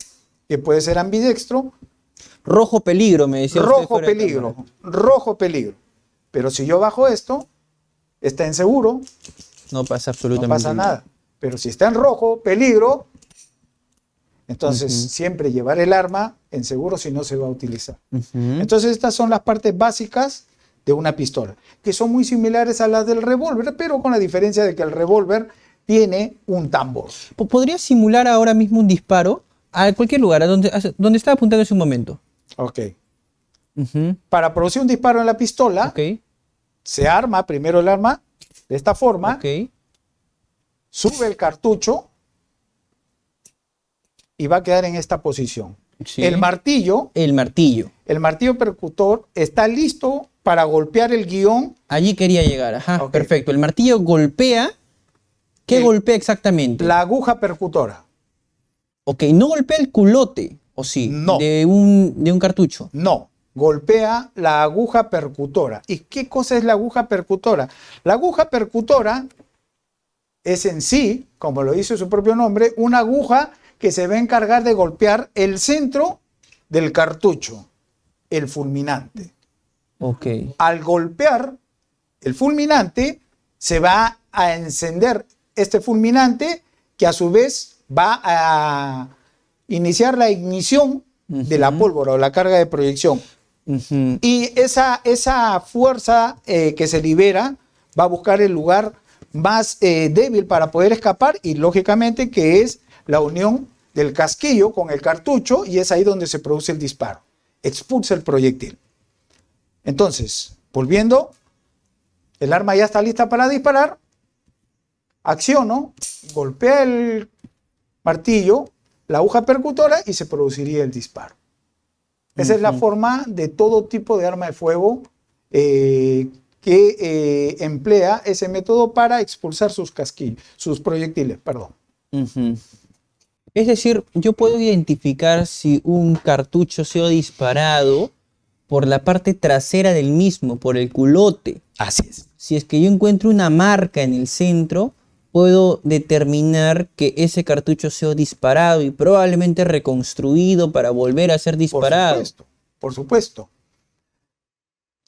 que puede ser ambidextro. Rojo peligro, me decía usted. Rojo peligro, rojo peligro. Pero si yo bajo esto, está en seguro. No pasa absolutamente nada. No pasa nada. Pero si está en rojo, peligro, entonces siempre llevar el arma en seguro si no se va a utilizar. Entonces estas son las partes básicas de una pistola, que son muy similares a las del revólver, pero con la diferencia de que el revólver tiene un tambor. ¿Podría simular ahora mismo un disparo a cualquier lugar, a donde estaba apuntando en su momento? Ok. Para producir un disparo en la pistola, se arma primero el arma de esta forma, sube el cartucho y va a quedar en esta posición. El martillo percutor está listo para golpear el guión. Allí quería llegar, perfecto. El martillo golpea. ¿Qué golpea exactamente? La aguja percutora. No golpea el culote, ¿o sí? No. De un cartucho. No, golpea la aguja percutora. ¿Y qué cosa es la aguja percutora? La aguja percutora es en sí, como lo dice su propio nombre, una aguja que se va a encargar de golpear el centro del cartucho, el fulminante. Al golpear el fulminante, se va a encender este fulminante que a su vez va a iniciar la ignición de la pólvora o la carga de proyección. Y esa fuerza que se libera va a buscar el lugar más débil para poder escapar y lógicamente que es la unión del casquillo con el cartucho y es ahí donde se produce el disparo. Expulsa el proyectil. Entonces, volviendo, el arma ya está lista para disparar. Acciono, golpea el martillo, la aguja percutora y se produciría el disparo. Esa es la forma de todo tipo de arma de fuego que emplea ese método para expulsar sus proyectiles, perdón. Es decir, yo puedo identificar si un cartucho ha sido disparado por la parte trasera del mismo, por el culote. Así es. Si es que yo encuentro una marca en el centro, puedo determinar que ese cartucho ha sido disparado y probablemente reconstruido para volver a ser disparado. Por supuesto.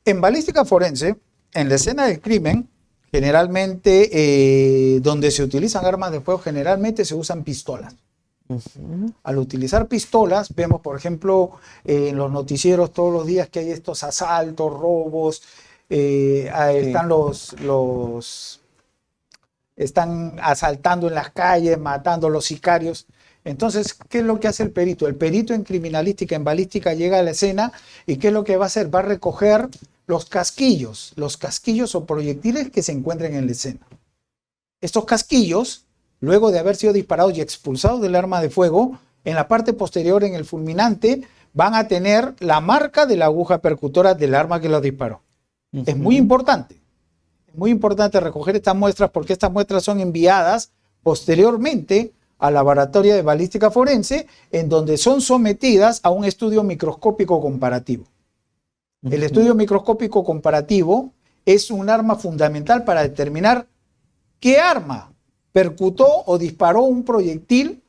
En balística forense, en la escena del crimen, generalmente donde se utilizan armas de fuego, generalmente se usan pistolas. Al utilizar pistolas, vemos por ejemplo en los noticieros todos los días que hay estos asaltos, robos, están asaltando en las calles, matando a los sicarios. Entonces, ¿qué es lo que hace el perito? El perito en criminalística, en balística, llega a la escena y ¿qué es lo que va a hacer? Va a recoger los casquillos o proyectiles que se encuentren en la escena. Estos casquillos, luego de haber sido disparados y expulsados del arma de fuego, en la parte posterior, en el fulminante, van a tener la marca de la aguja percutora del arma que los disparó. Es muy importante recoger estas muestras porque estas muestras son enviadas posteriormente al laboratorio de balística forense, en donde son sometidas a un estudio microscópico comparativo. El estudio microscópico comparativo es un arma fundamental para determinar qué arma percutó o disparó un proyectil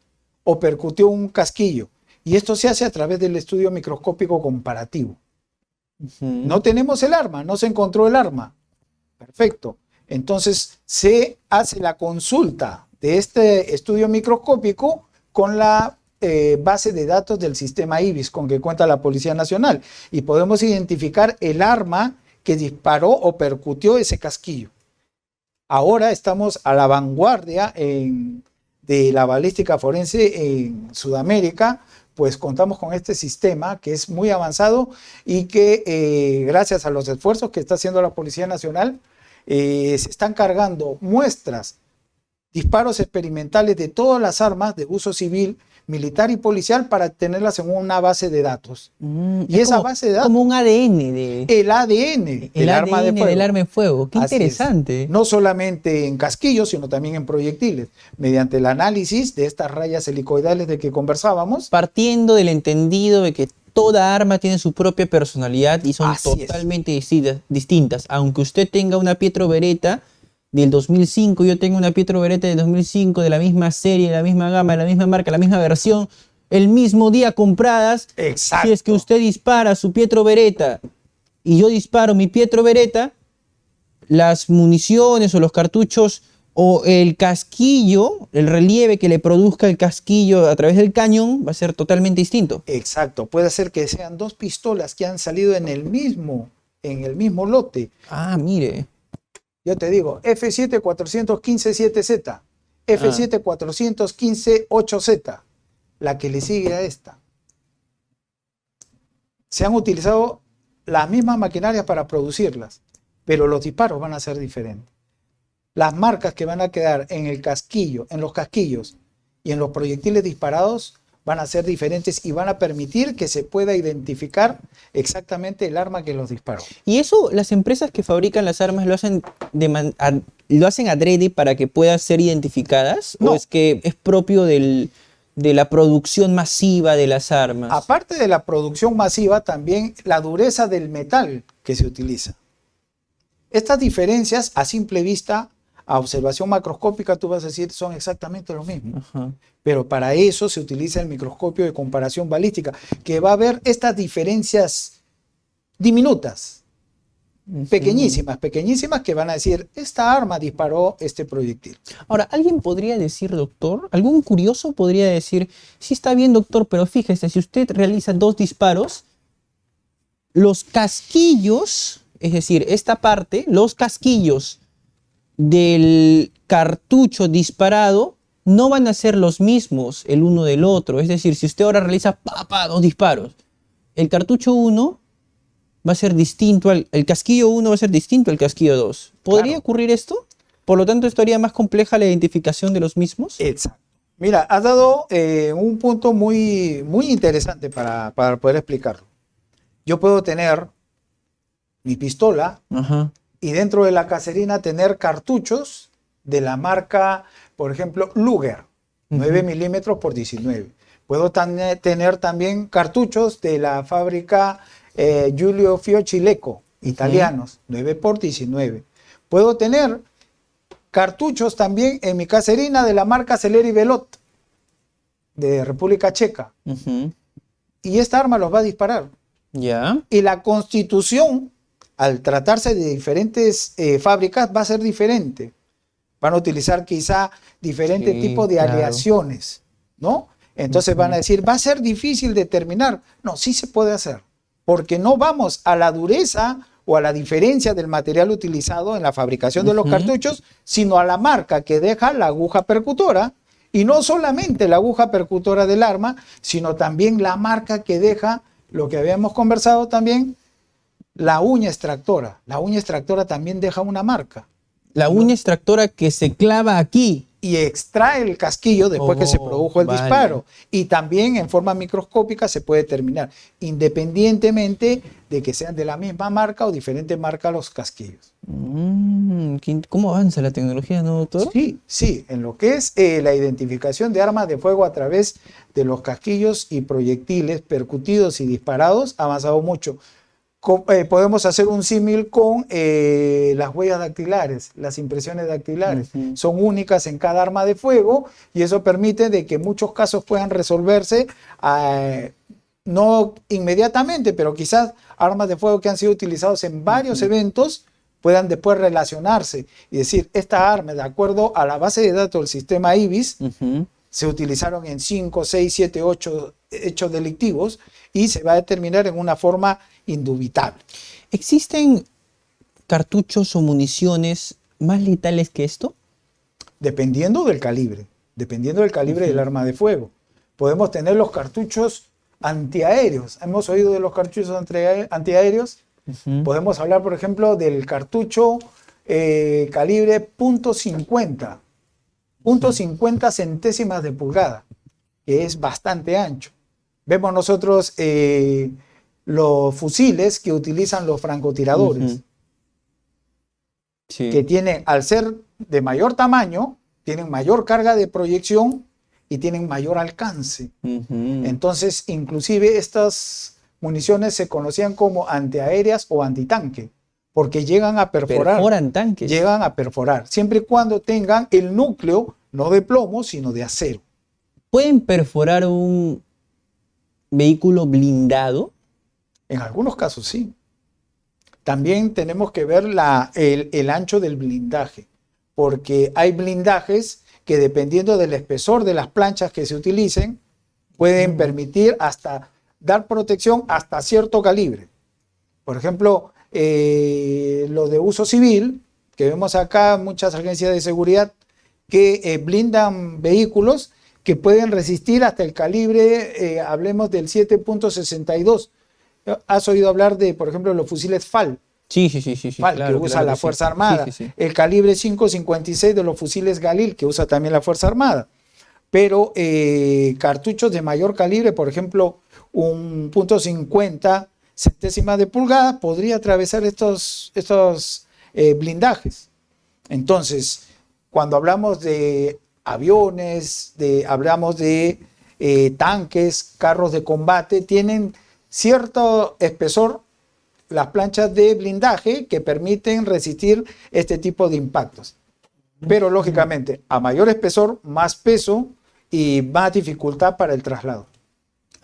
o percutió un casquillo. Y esto se hace a través del estudio microscópico comparativo. No tenemos el arma, no se encontró el arma. Perfecto. Entonces se hace la consulta de este estudio microscópico con la base de datos del sistema IBIS con que cuenta la Policía Nacional y podemos identificar el arma que disparó o percutió ese casquillo. Ahora estamos a la vanguardia de la balística forense en Sudamérica, pues contamos con este sistema que es muy avanzado y que gracias a los esfuerzos que está haciendo la Policía Nacional, se están cargando muestras, disparos experimentales de todas las armas de uso civil, militar y policial para tenerlas en una base de datos. Y esa base de datos... Como un ADN el ADN del arma de fuego. Del arma de fuego. Qué Así interesante. No solamente en casquillos, sino también en proyectiles. Mediante el análisis de estas rayas helicoidales de que conversábamos. Partiendo del entendido de que toda arma tiene su propia personalidad y son totalmente distintas. Aunque usted tenga una Pietro Beretta del 2005, yo tengo una Pietro Beretta del 2005 de la misma serie, de la misma gama, de la misma marca, la misma versión, el mismo día compradas. Exacto. Si es que usted dispara su Pietro Beretta y yo disparo mi Pietro Beretta, las municiones o los cartuchos o el casquillo, el relieve que le produzca el casquillo a través del cañón va a ser totalmente distinto. Exacto. Puede ser que sean dos pistolas que han salido en el mismo lote. Ah, mire. Yo te digo, F7-415-7Z, F7-415-8Z, la que le sigue a esta. Se han utilizado las mismas maquinarias para producirlas, pero los disparos van a ser diferentes. Las marcas que van a quedar en el casquillo, en los casquillos y en los proyectiles disparados van a ser diferentes y van a permitir que se pueda identificar exactamente el arma que los disparó. ¿Y eso las empresas que fabrican las armas lo hacen adrede para que puedan ser identificadas? No. ¿O es que es propio de la producción masiva de las armas? Aparte de la producción masiva, también la dureza del metal que se utiliza. Estas diferencias a simple vista, a observación macroscópica, tú vas a decir son exactamente lo mismo. Ajá. Pero para eso se utiliza el microscopio de comparación balística, que va a ver estas diferencias diminutas, pequeñísimas, que van a decir, esta arma disparó este proyectil. Ahora, ¿alguien podría decir, doctor? ¿Algún curioso podría decir, sí está bien, doctor, pero fíjese, si usted realiza dos disparos, los casquillos, es decir, esta parte, los casquillos del cartucho disparado no van a ser los mismos el uno del otro. Es decir, si usted ahora realiza dos disparos, el cartucho 1 va a ser distinto, el casquillo 1 va a ser distinto al casquillo 2. ¿Podría ocurrir esto? Por lo tanto, ¿esto haría más compleja la identificación de los mismos? Exacto. Mira, has dado un punto muy, muy interesante para poder explicarlo. Yo puedo tener mi pistola Ajá. y dentro de la caserina tener cartuchos de la marca, por ejemplo, Luger, 9 milímetros por 19. Puedo tener también cartuchos de la fábrica Giulio Fiocchileco, italianos, 9 por 19. Puedo tener cartuchos también en mi caserina de la marca Celeri Velot, de República Checa. Ujú. Y esta arma los va a disparar. Ya. Y la constitución, al tratarse de diferentes fábricas, va a ser diferente. Van a utilizar quizá diferentes Sí, tipos de claro. aleaciones, ¿no? Entonces van a decir, va a ser difícil determinar. No, sí se puede hacer, porque no vamos a la dureza o a la diferencia del material utilizado en la fabricación de los cartuchos, sino a la marca que deja la aguja percutora, y no solamente la aguja percutora del arma, sino también la marca que deja, lo que habíamos conversado también, la uña extractora. La uña extractora también deja una marca. La uña extractora que se clava aquí. Y extrae el casquillo después que se produjo el vale. disparo. Y también en forma microscópica se puede determinar, independientemente de que sean de la misma marca o diferente marca los casquillos. ¿Cómo avanza la tecnología, no, doctor? Sí, sí, en lo que es la identificación de armas de fuego a través de los casquillos y proyectiles percutidos y disparados ha avanzado mucho. Podemos hacer un símil con las huellas dactilares, las impresiones dactilares. Son únicas en cada arma de fuego y eso permite de que muchos casos puedan resolverse no inmediatamente, pero quizás armas de fuego que han sido utilizados en varios eventos puedan después relacionarse y decir, esta arma, de acuerdo a la base de datos del sistema IBIS, se utilizaron en 5, 6, 7, 8 hechos delictivos y se va a determinar en una forma indubitable. ¿Existen cartuchos o municiones más letales que esto? Dependiendo del calibre del arma de fuego. Podemos tener los cartuchos antiaéreos. ¿Hemos oído de los cartuchos antiaéreos? Podemos hablar, por ejemplo, del cartucho calibre .50. .50 centésimas de pulgada, que es bastante ancho. Vemos nosotros los fusiles que utilizan los francotiradores, sí. que tienen, al ser de mayor tamaño, tienen mayor carga de proyección y tienen mayor alcance. Entonces, inclusive estas municiones se conocían como antiaéreas o antitanque, porque llegan a perforar. Perforan tanques. Llegan a perforar, siempre y cuando tengan el núcleo no de plomo, sino de acero. ¿Pueden perforar un vehículo blindado? En algunos casos sí. También tenemos que ver el ancho del blindaje, porque hay blindajes que dependiendo del espesor de las planchas que se utilicen, pueden permitir hasta dar protección hasta cierto calibre. Por ejemplo, lo de uso civil, que vemos acá muchas agencias de seguridad que blindan vehículos que pueden resistir hasta el calibre, hablemos del 7.62. ¿Has oído hablar de, por ejemplo, los fusiles FAL? Sí. FAL, Claro, que usa claro la que Fuerza sí. Armada. Sí. El calibre 5.56 de los fusiles Galil, que usa también la Fuerza Armada. Pero cartuchos de mayor calibre, por ejemplo, un .50 centésimas de pulgada, podría atravesar estos blindajes. Entonces, cuando hablamos de aviones, hablamos de tanques, carros de combate, tienen cierto espesor las planchas de blindaje que permiten resistir este tipo de impactos. Pero lógicamente, a mayor espesor, más peso y más dificultad para el traslado.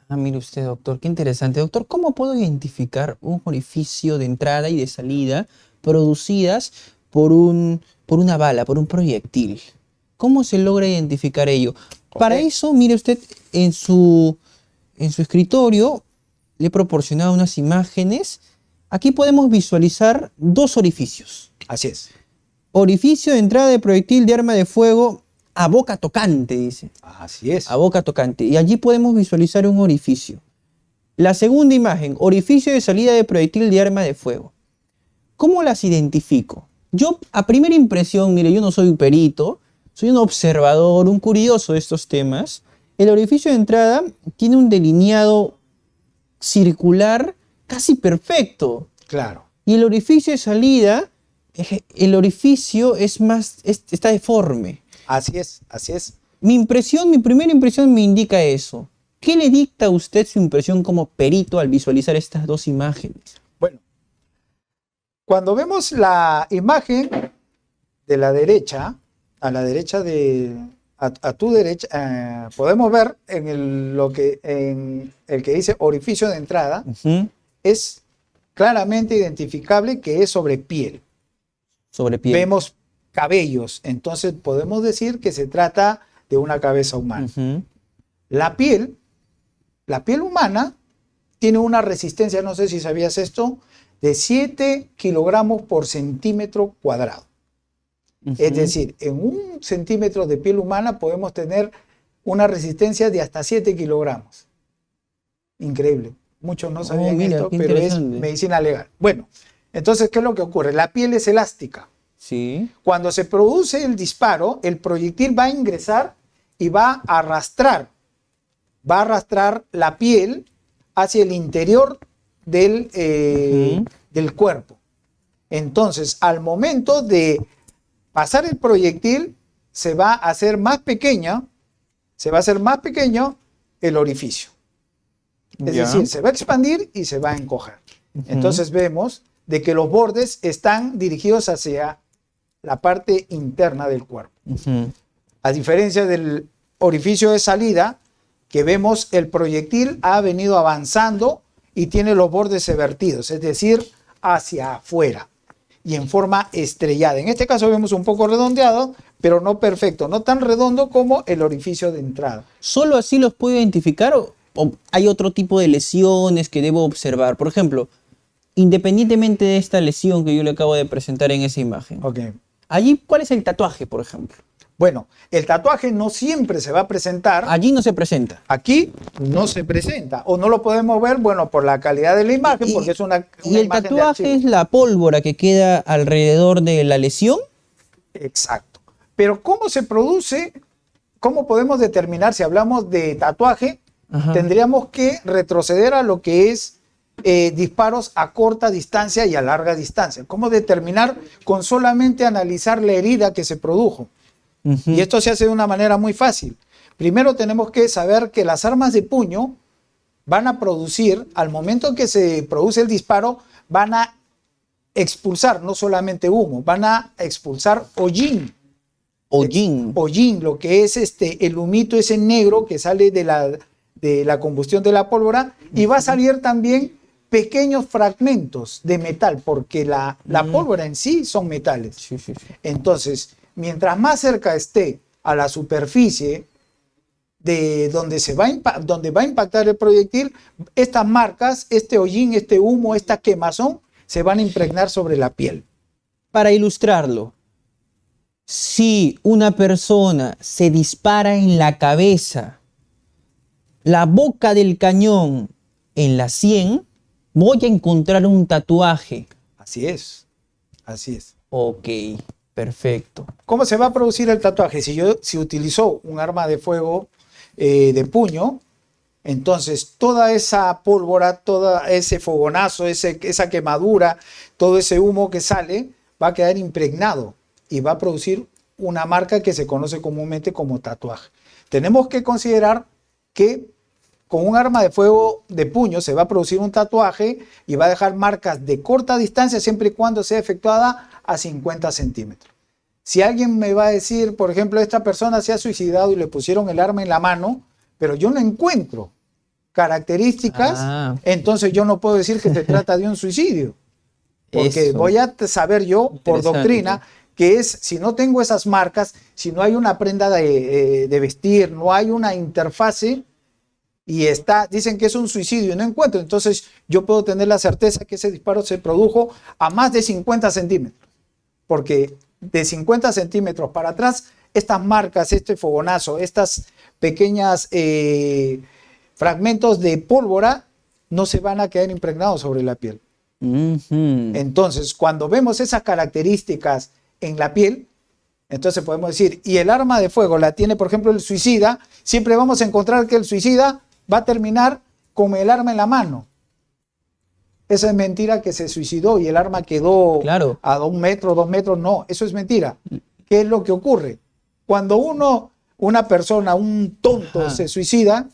Ah, mire usted, doctor, qué interesante. Doctor, ¿cómo puedo identificar un orificio de entrada y de salida producidas por una bala, por un proyectil? ¿Cómo se logra identificar ello? Para eso, mire usted, en su escritorio le he proporcionado unas imágenes. Aquí podemos visualizar dos orificios. Así es. Orificio de entrada de proyectil de arma de fuego a boca tocante, dice. Así es. A boca tocante. Y allí podemos visualizar un orificio. La segunda imagen, orificio de salida de proyectil de arma de fuego. ¿Cómo las identifico? Yo, a primera impresión, mire, yo no soy un perito, soy un observador, un curioso de estos temas, el orificio de entrada tiene un delineado circular casi perfecto. Claro. Y el orificio de salida, el orificio está deforme. Así es, así es. Mi primera impresión me indica eso. ¿Qué le dicta a usted su impresión como perito al visualizar estas dos imágenes? Bueno, cuando vemos la imagen de la derecha, a la derecha a tu derecha, podemos ver en el que dice orificio de entrada, es claramente identificable que es sobre piel. Sobre piel. Vemos cabellos, entonces podemos decir que se trata de una cabeza humana. La piel humana tiene una resistencia, no sé si sabías esto, de 7 kilogramos por centímetro cuadrado. Es decir, en 1 centímetro de piel humana podemos tener una resistencia de hasta 7 kilogramos. Increíble. Muchos no sabían esto, pero es medicina legal. Bueno, entonces, ¿qué es lo que ocurre? La piel es elástica. Sí. Cuando se produce el disparo, el proyectil va a ingresar y va a arrastrar la piel hacia el interior del cuerpo. Entonces, al momento de pasar el proyectil, se va a hacer más pequeño el orificio. Es decir, se va a expandir y se va a encoger. Entonces vemos de que los bordes están dirigidos hacia la parte interna del cuerpo. A diferencia del orificio de salida, que vemos el proyectil ha venido avanzando y tiene los bordes vertidos, es decir, hacia afuera y en forma estrellada. En este caso vemos un poco redondeado, pero no perfecto, no tan redondo como el orificio de entrada. ¿Solo así los puedo identificar o hay otro tipo de lesiones que debo observar? Por ejemplo, independientemente de esta lesión que yo le acabo de presentar en esa imagen. Allí, ¿cuál es el tatuaje, por ejemplo? Bueno, el tatuaje no siempre se va a presentar. Allí no se presenta. Aquí no se presenta. O no lo podemos ver, bueno, por la calidad de la imagen, porque es una ¿Y el tatuaje es la pólvora que queda alrededor de la lesión? Exacto. Pero ¿cómo se produce? ¿Cómo podemos determinar si hablamos de tatuaje? Tendríamos que retroceder a lo que es disparos a corta distancia y a larga distancia. ¿Cómo determinar con solamente analizar la herida que se produjo? Y esto se hace de una manera muy fácil. Primero tenemos que saber que las armas de puño van a producir, al momento que se produce el disparo, van a expulsar no solamente humo, van a expulsar hollín. Hollín, lo que es el humito ese negro que sale de la combustión de la pólvora, y va a salir también pequeños fragmentos de metal, porque la pólvora en sí son metales. Entonces, mientras más cerca esté a la superficie de donde va a impactar el proyectil, estas marcas, este hollín, este humo, esta quemazón, se van a impregnar sobre la piel. Para ilustrarlo, si una persona se dispara en la cabeza, la boca del cañón en la sien, voy a encontrar un tatuaje. Así es, así es. Ok, perfecto. ¿Cómo se va a producir el tatuaje? Si utilizó un arma de fuego de puño, entonces toda esa pólvora, todo ese fogonazo, esa quemadura, todo ese humo que sale, va a quedar impregnado y va a producir una marca que se conoce comúnmente como tatuaje. Tenemos que considerar que con un arma de fuego de puño se va a producir un tatuaje y va a dejar marcas de corta distancia siempre y cuando sea efectuada a 50 centímetros. Si alguien me va a decir, por ejemplo, esta persona se ha suicidado y le pusieron el arma en la mano, pero yo no encuentro características, entonces yo no puedo decir que se trata de un suicidio. Porque voy a saber yo, por doctrina, que es, si no tengo esas marcas, si no hay una prenda de vestir, no hay una interfase, y dicen que es un suicidio y no encuentro, entonces yo puedo tener la certeza que ese disparo se produjo a más de 50 centímetros. Porque de 50 centímetros para atrás, estas marcas, este fogonazo, estas pequeñas fragmentos de pólvora no se van a quedar impregnados sobre la piel. Entonces, cuando vemos esas características en la piel, Entonces podemos decir, y el arma de fuego la tiene, por ejemplo, el suicida, siempre vamos a encontrar que el suicida va a terminar con el arma en la mano. Esa es mentira, que se suicidó y el arma quedó Claro. a 2 metros, 2 metros. No, eso es mentira. ¿Qué es lo que ocurre? Cuando una persona, un tonto, Ajá. se suicida,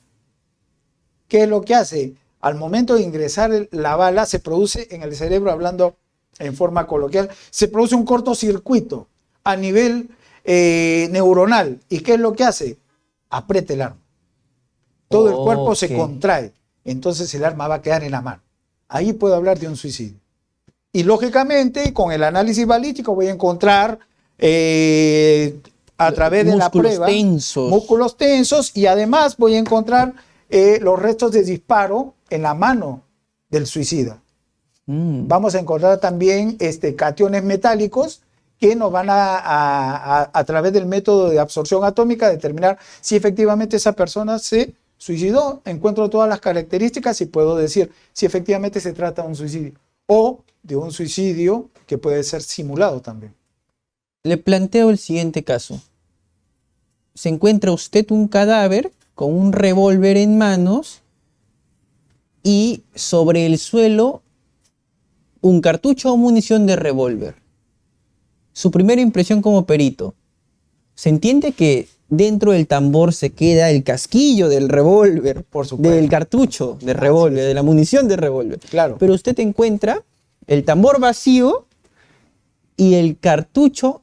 ¿qué es lo que hace? Al momento de ingresar la bala, se produce en el cerebro, hablando en forma coloquial, se produce un cortocircuito a nivel neuronal. ¿Y qué es lo que hace? Aprieta el arma. Todo el cuerpo se Ok. contrae. Entonces el arma va a quedar en la mano. Ahí puedo hablar de un suicidio. Y lógicamente, con el análisis balístico voy a encontrar a través de la Músculos prueba tensos. músculos tensos, y además voy a encontrar los restos de disparo en la mano del suicida. Vamos a encontrar también cationes metálicos que nos van a través del método de absorción atómica, determinar si efectivamente esa persona se suicidó. Encuentro todas las características y puedo decir si efectivamente se trata de un suicidio o de un suicidio que puede ser simulado también. Le planteo el siguiente caso. Se encuentra usted un cadáver con un revólver en manos y sobre el suelo un cartucho o munición de revólver. Su primera impresión como perito. ¿Se entiende que dentro del tambor se queda el casquillo del revólver, Por supuesto. del cartucho de revólver, de la munición de revólver? Claro. Pero usted encuentra el tambor vacío y el cartucho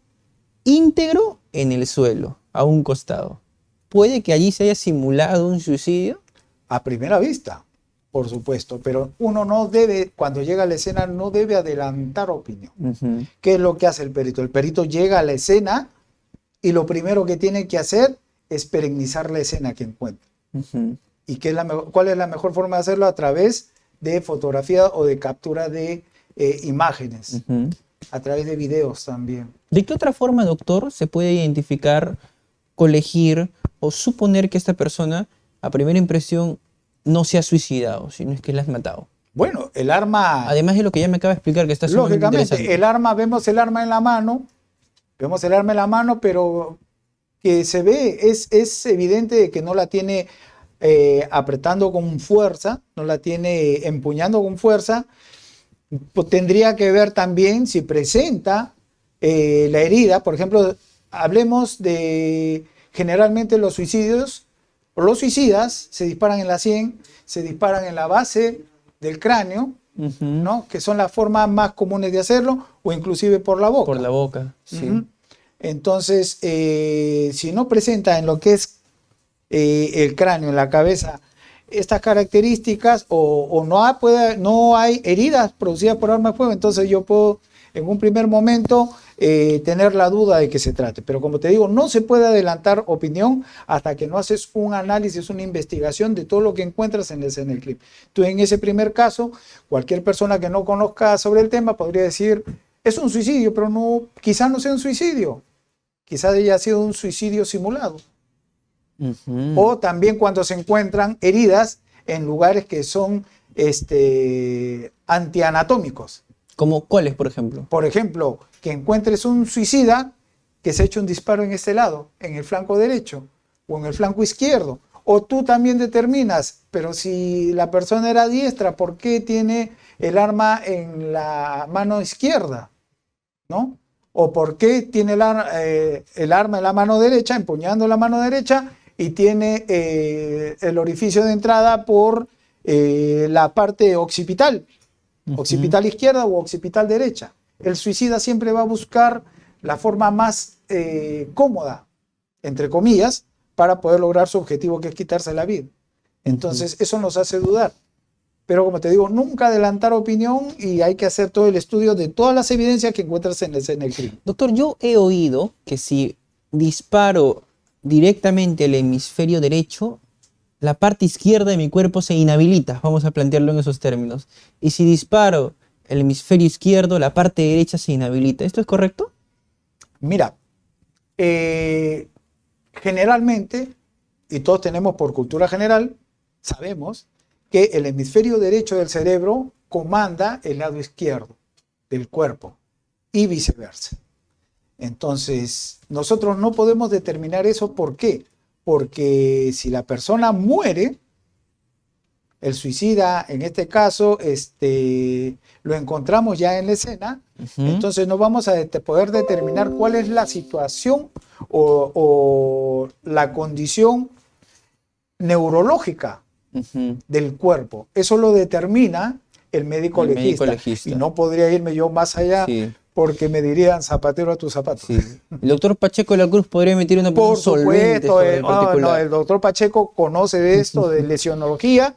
íntegro en el suelo, a un costado. ¿Puede que allí se haya simulado un suicidio? A primera vista, por supuesto, pero uno no debe, cuando llega a la escena, no debe adelantar opinión. ¿Qué es lo que hace el perito? El perito llega a la escena y lo primero que tiene que hacer es perennizar la escena que encuentra. ¿Y cuál es la mejor forma de hacerlo? A través de fotografía o de captura de imágenes, a través de videos también. ¿De qué otra forma, doctor, se puede identificar, colegir o suponer que esta persona, a primera impresión, no se ha suicidado, sino es que la has matado? Bueno, el arma... Además de lo que ya me acaba de explicar, que está sumamente Lógicamente, interesante. vemos el arma en la mano, pero que se ve, es evidente que no la tiene apretando con fuerza, no la tiene empuñando con fuerza. Pues tendría que ver también si presenta la herida. Por ejemplo, hablemos de generalmente los suicidios, o los suicidas se disparan en la sien, se disparan en la base del cráneo, ¿no? Que son las formas más comunes de hacerlo, o inclusive por la boca. Por la boca, sí. Entonces, si no presenta en lo que es el cráneo, en la cabeza, estas características, o no hay heridas producidas por arma de fuego, entonces yo puedo en un primer momento tener la duda de que se trate. Pero como te digo, no se puede adelantar opinión hasta que no haces un análisis, una investigación de todo lo que encuentras en la escena del crimen. Tú, en ese primer caso, cualquier persona que no conozca sobre el tema podría decir, es un suicidio, pero no, quizás no sea un suicidio. Quizás haya sido un suicidio simulado. O también cuando se encuentran heridas en lugares que son antianatómicos. ¿Como cuáles, por ejemplo? Por ejemplo, que encuentres un suicida que se ha hecho un disparo en este lado, en el flanco derecho o en el flanco izquierdo. O tú también determinas, pero si la persona era diestra, ¿por qué tiene el arma en la mano izquierda? ¿No? O por qué tiene el arma en la mano derecha, empuñando la mano derecha, y tiene el orificio de entrada por la parte occipital. Occipital izquierda o occipital derecha. El suicida siempre va a buscar la forma más cómoda, entre comillas, para poder lograr su objetivo, que es quitarse la vida. Entonces, eso nos hace dudar. Pero como te digo, nunca adelantar opinión, y hay que hacer todo el estudio de todas las evidencias que encuentras en la escena del crimen. Doctor, yo he oído que si disparo directamente al hemisferio derecho, la parte izquierda de mi cuerpo se inhabilita, vamos a plantearlo en esos términos. Y si disparo el hemisferio izquierdo, la parte derecha se inhabilita. ¿Esto es correcto? Mira, generalmente, y todos tenemos por cultura general, sabemos que el hemisferio derecho del cerebro comanda el lado izquierdo del cuerpo y viceversa. Entonces, nosotros no podemos determinar eso. ¿Por qué? Porque si la persona muere, el suicida, en este caso, lo encontramos ya en la escena, entonces no vamos a poder determinar cuál es la situación o la condición neurológica del cuerpo. Eso lo determina el médico legista. Y no podría irme yo más allá, porque me dirían zapatero a tus zapatos. Sí. El doctor Pacheco de la Cruz podría emitir una opinión Por supuesto, el el doctor Pacheco conoce de esto, de lesionología,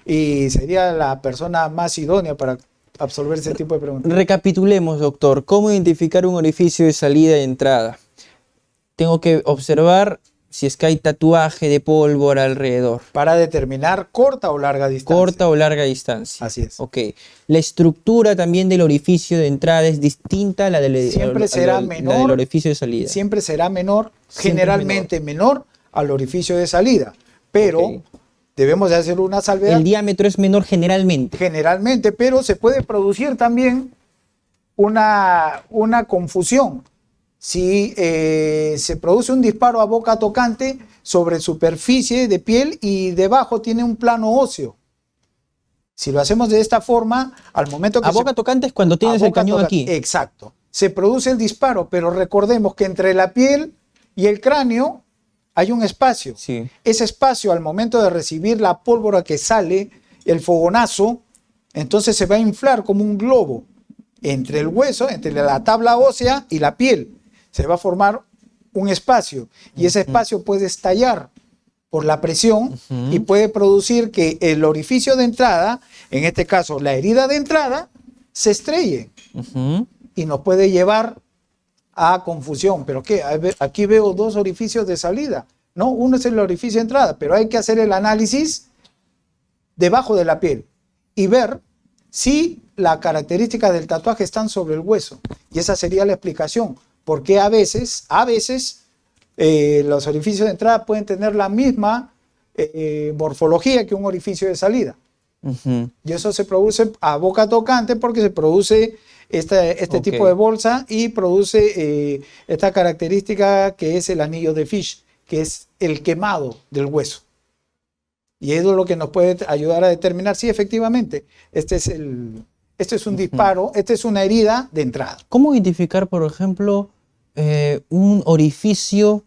y sería la persona más idónea para absolver ese tipo de preguntas. Recapitulemos, doctor. ¿Cómo identificar un orificio de salida y entrada? Tengo que observar si es que hay tatuaje de pólvora alrededor. Para determinar corta o larga distancia. Corta o larga distancia. Así es. Ok. La estructura también del orificio de entrada es distinta a la del, siempre será menor, la del orificio de salida. Siempre será menor, generalmente menor al orificio de salida. Pero debemos de hacer una salvedad. El diámetro es menor generalmente. Generalmente, pero se puede producir también una confusión. Si se produce un disparo a boca tocante sobre superficie de piel y debajo tiene un plano óseo. Si lo hacemos de esta forma, al momento que... A boca tocante es cuando tienes el cañón aquí. Exacto. Se produce el disparo, pero recordemos que entre la piel y el cráneo hay un espacio. Sí. Ese espacio, al momento de recibir la pólvora que sale, el fogonazo, entonces se va a inflar como un globo entre el hueso, entre la tabla ósea y la piel. Se va a formar un espacio y ese espacio puede estallar por la presión y puede producir que el orificio de entrada, en este caso la herida de entrada, se estrelle y nos puede llevar a confusión. ¿Pero qué? Aquí veo dos orificios de salida. No, uno es el orificio de entrada, pero hay que hacer el análisis debajo de la piel y ver si las características del tatuaje están sobre el hueso. Y esa sería la explicación. Porque a veces los orificios de entrada pueden tener la misma morfología que un orificio de salida. Y eso se produce a boca tocante porque se produce este tipo de bolsa y produce esta característica que es el anillo de Fish, que es el quemado del hueso. Y eso es lo que nos puede ayudar a determinar si efectivamente este es un disparo, esta es una herida de entrada. ¿Cómo identificar, por ejemplo, un orificio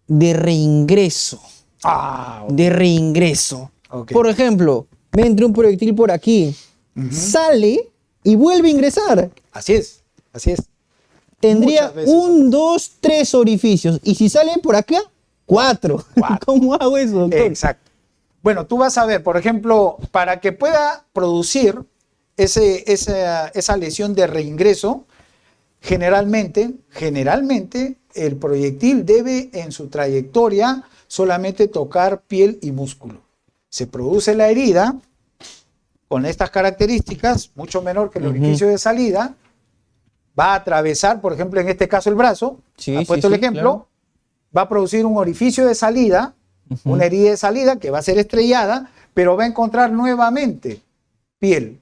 de reingreso? De reingreso. Por ejemplo, me entra un proyectil por aquí, sale y vuelve a ingresar. Así es, así es. Tendría 1, 2, 3 orificios. Y si salen por acá, 4. ¿Cómo hago eso, doctor? Exacto. Bueno, tú vas a ver, por ejemplo, para que pueda producir esa lesión de reingreso, generalmente el proyectil debe en su trayectoria solamente tocar piel y músculo. Se produce la herida con estas características, mucho menor que el orificio de salida, va a atravesar, por ejemplo, en este caso el brazo, ha puesto el ejemplo, claro. Va a producir un orificio de salida, una herida de salida que va a ser estrellada, pero va a encontrar nuevamente piel.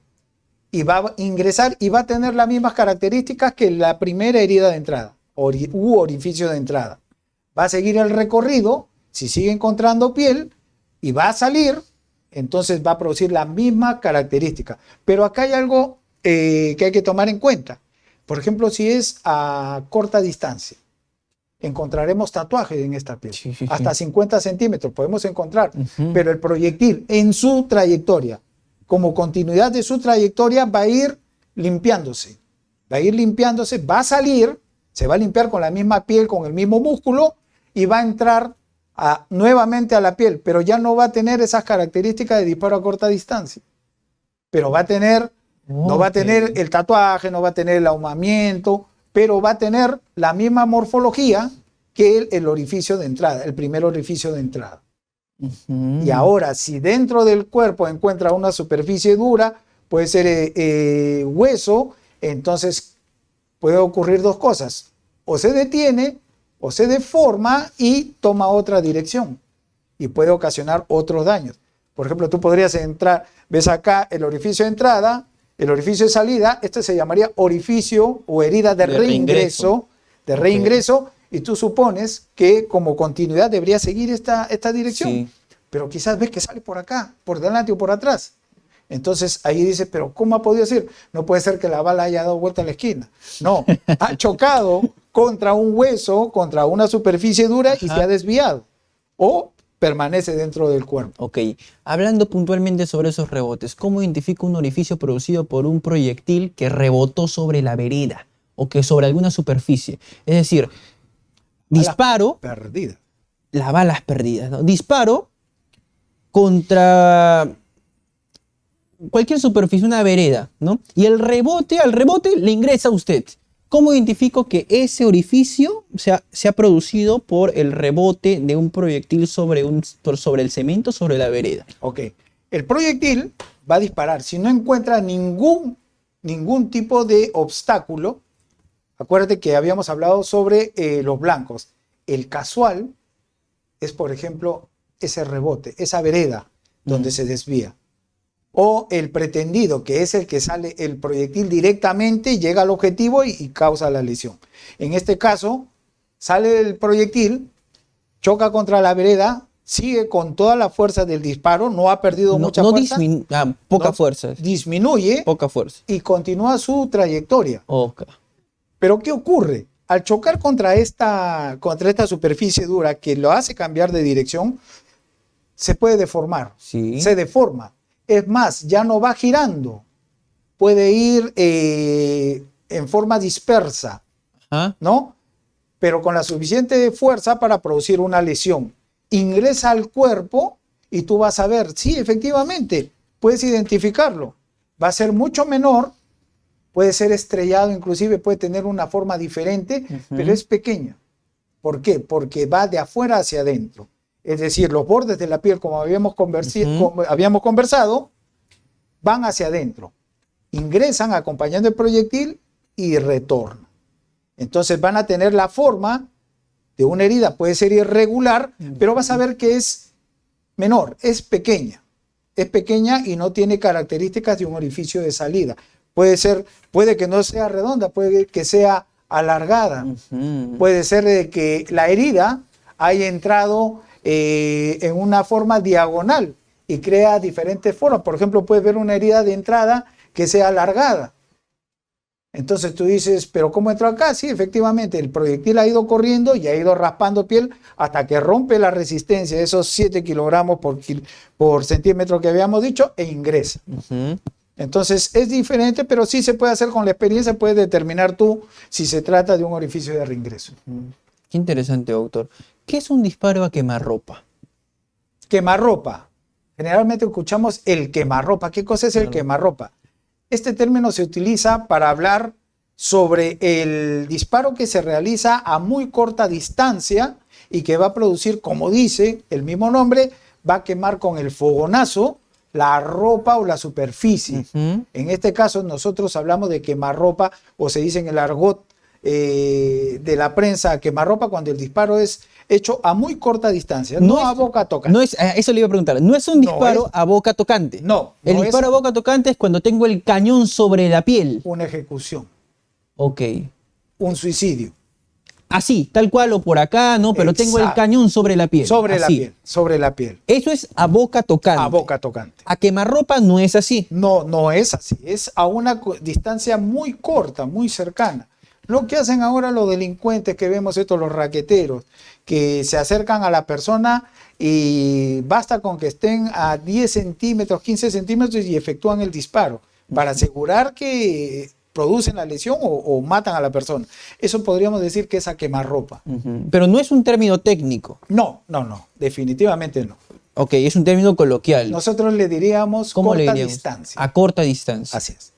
Y va a ingresar y va a tener las mismas características que la primera herida de entrada, u orificio de entrada. Va a seguir el recorrido, si sigue encontrando piel, y va a salir, entonces va a producir la misma característica. Pero acá hay algo que hay que tomar en cuenta. Por ejemplo, si es a corta distancia, encontraremos tatuajes en esta piel. Hasta 50 centímetros podemos encontrar, pero el proyectil en su trayectoria, como continuidad de su trayectoria, va a ir limpiándose. Va a salir, se va a limpiar con la misma piel, con el mismo músculo, y va a entrar nuevamente a la piel, pero ya no va a tener esas características de disparo a corta distancia. Pero va a tener, no va a tener el tatuaje, no va a tener el ahumamiento, pero va a tener la misma morfología que el orificio de entrada, el primer orificio de entrada. Y ahora, si dentro del cuerpo encuentra una superficie dura, puede ser hueso, entonces puede ocurrir dos cosas. O se detiene, o se deforma y toma otra dirección. Y puede ocasionar otros daños. Por ejemplo, tú podrías entrar, ves acá el orificio de entrada, el orificio de salida, este se llamaría orificio o herida de reingreso, de reingreso, y tú supones que como continuidad debería seguir esta dirección. Sí. Pero quizás ves que sale por acá, por delante o por atrás. Entonces ahí dices, pero ¿cómo ha podido ser? No puede ser que la bala haya dado vuelta a la esquina. No, ha chocado contra un hueso, contra una superficie dura y se ha desviado. O permanece dentro del cuerpo. Ok, hablando puntualmente sobre esos rebotes, ¿cómo identifica un orificio producido por un proyectil que rebotó sobre la vereda o que sobre alguna superficie? Es decir, disparo, Perdida. las balas perdidas, ¿no? Disparo contra cualquier superficie, una vereda, ¿no? Y al rebote le ingresa a usted. ¿Cómo identifico que ese orificio se ha producido por el rebote de un proyectil sobre el cemento, sobre la vereda? Ok. El proyectil va a disparar. Si no encuentra ningún tipo de obstáculo, acuérdate que habíamos hablado sobre los blancos. El casual es, por ejemplo, ese rebote, esa vereda donde se desvía. O el pretendido, que es el que sale el proyectil directamente, llega al objetivo y causa la lesión. En este caso, sale el proyectil, choca contra la vereda, sigue con toda la fuerza del disparo, no ha perdido mucha fuerza. Poca fuerza. Disminuye Poca fuerza. y continúa su trayectoria. Ok. Pero ¿qué ocurre? Al chocar contra esta superficie dura que lo hace cambiar de dirección, se puede deformar. Sí. Se deforma. Es más, ya no va girando. Puede ir en forma dispersa, Ajá. ¿no? Pero con la suficiente fuerza para producir una lesión. Ingresa al cuerpo y tú vas a ver, sí, efectivamente, puedes identificarlo. Va a ser mucho menor, puede ser estrellado, inclusive puede tener una forma diferente, pero es pequeña. ¿Por qué? Porque va de afuera hacia adentro. Es decir, los bordes de la piel, como habíamos conversado, van hacia adentro. Ingresan acompañando el proyectil y retornan. Entonces van a tener la forma de una herida, puede ser irregular, pero vas a ver que es menor, es pequeña. Es pequeña y no tiene características de un orificio de salida. Puede que no sea redonda, puede que sea alargada. Puede ser de que la herida haya entrado en una forma diagonal y crea diferentes formas. Por ejemplo, puedes ver una herida de entrada que sea alargada. Entonces tú dices, ¿pero cómo entró acá? Sí, efectivamente, el proyectil ha ido corriendo y ha ido raspando piel hasta que rompe la resistencia de esos 7 kilogramos por centímetro que habíamos dicho e ingresa. Entonces es diferente, pero sí se puede hacer con la experiencia, puedes determinar tú si se trata de un orificio de reingreso. Qué interesante, doctor. ¿Qué es un disparo a quemarropa? Quemarropa. Generalmente escuchamos el quemarropa. ¿Qué cosa es el quemarropa? Este término se utiliza para hablar sobre el disparo que se realiza a muy corta distancia y que va a producir, como dice el mismo nombre, va a quemar con el fogonazo la ropa o la superficie. En este caso nosotros hablamos de quemarropa, o se dice en el argot de la prensa quemarropa, cuando el disparo es hecho a muy corta distancia, no a boca tocante. No es, eso le iba a preguntar, no es un disparo a boca tocante. No. El disparo a boca tocante es cuando tengo el cañón sobre la piel. Una ejecución. Ok. Un suicidio. Así, tal cual o por acá, ¿no? Pero tengo el cañón sobre la piel. Sobre la piel. Eso es a boca tocante. A boca tocante. A quemarropa no es así. No, no es así. Es a una distancia muy corta, muy cercana. Lo que hacen ahora los delincuentes que vemos, los raqueteros, que se acercan a la persona y basta con que estén a 10 centímetros, 15 centímetros y efectúan el disparo para asegurar que producen la lesión o matan a la persona. Eso podríamos decir que es a quemarropa. Pero no es un término técnico. No, definitivamente no. Ok, es un término coloquial. Nosotros le diríamos corta distancia. A corta distancia. Así es.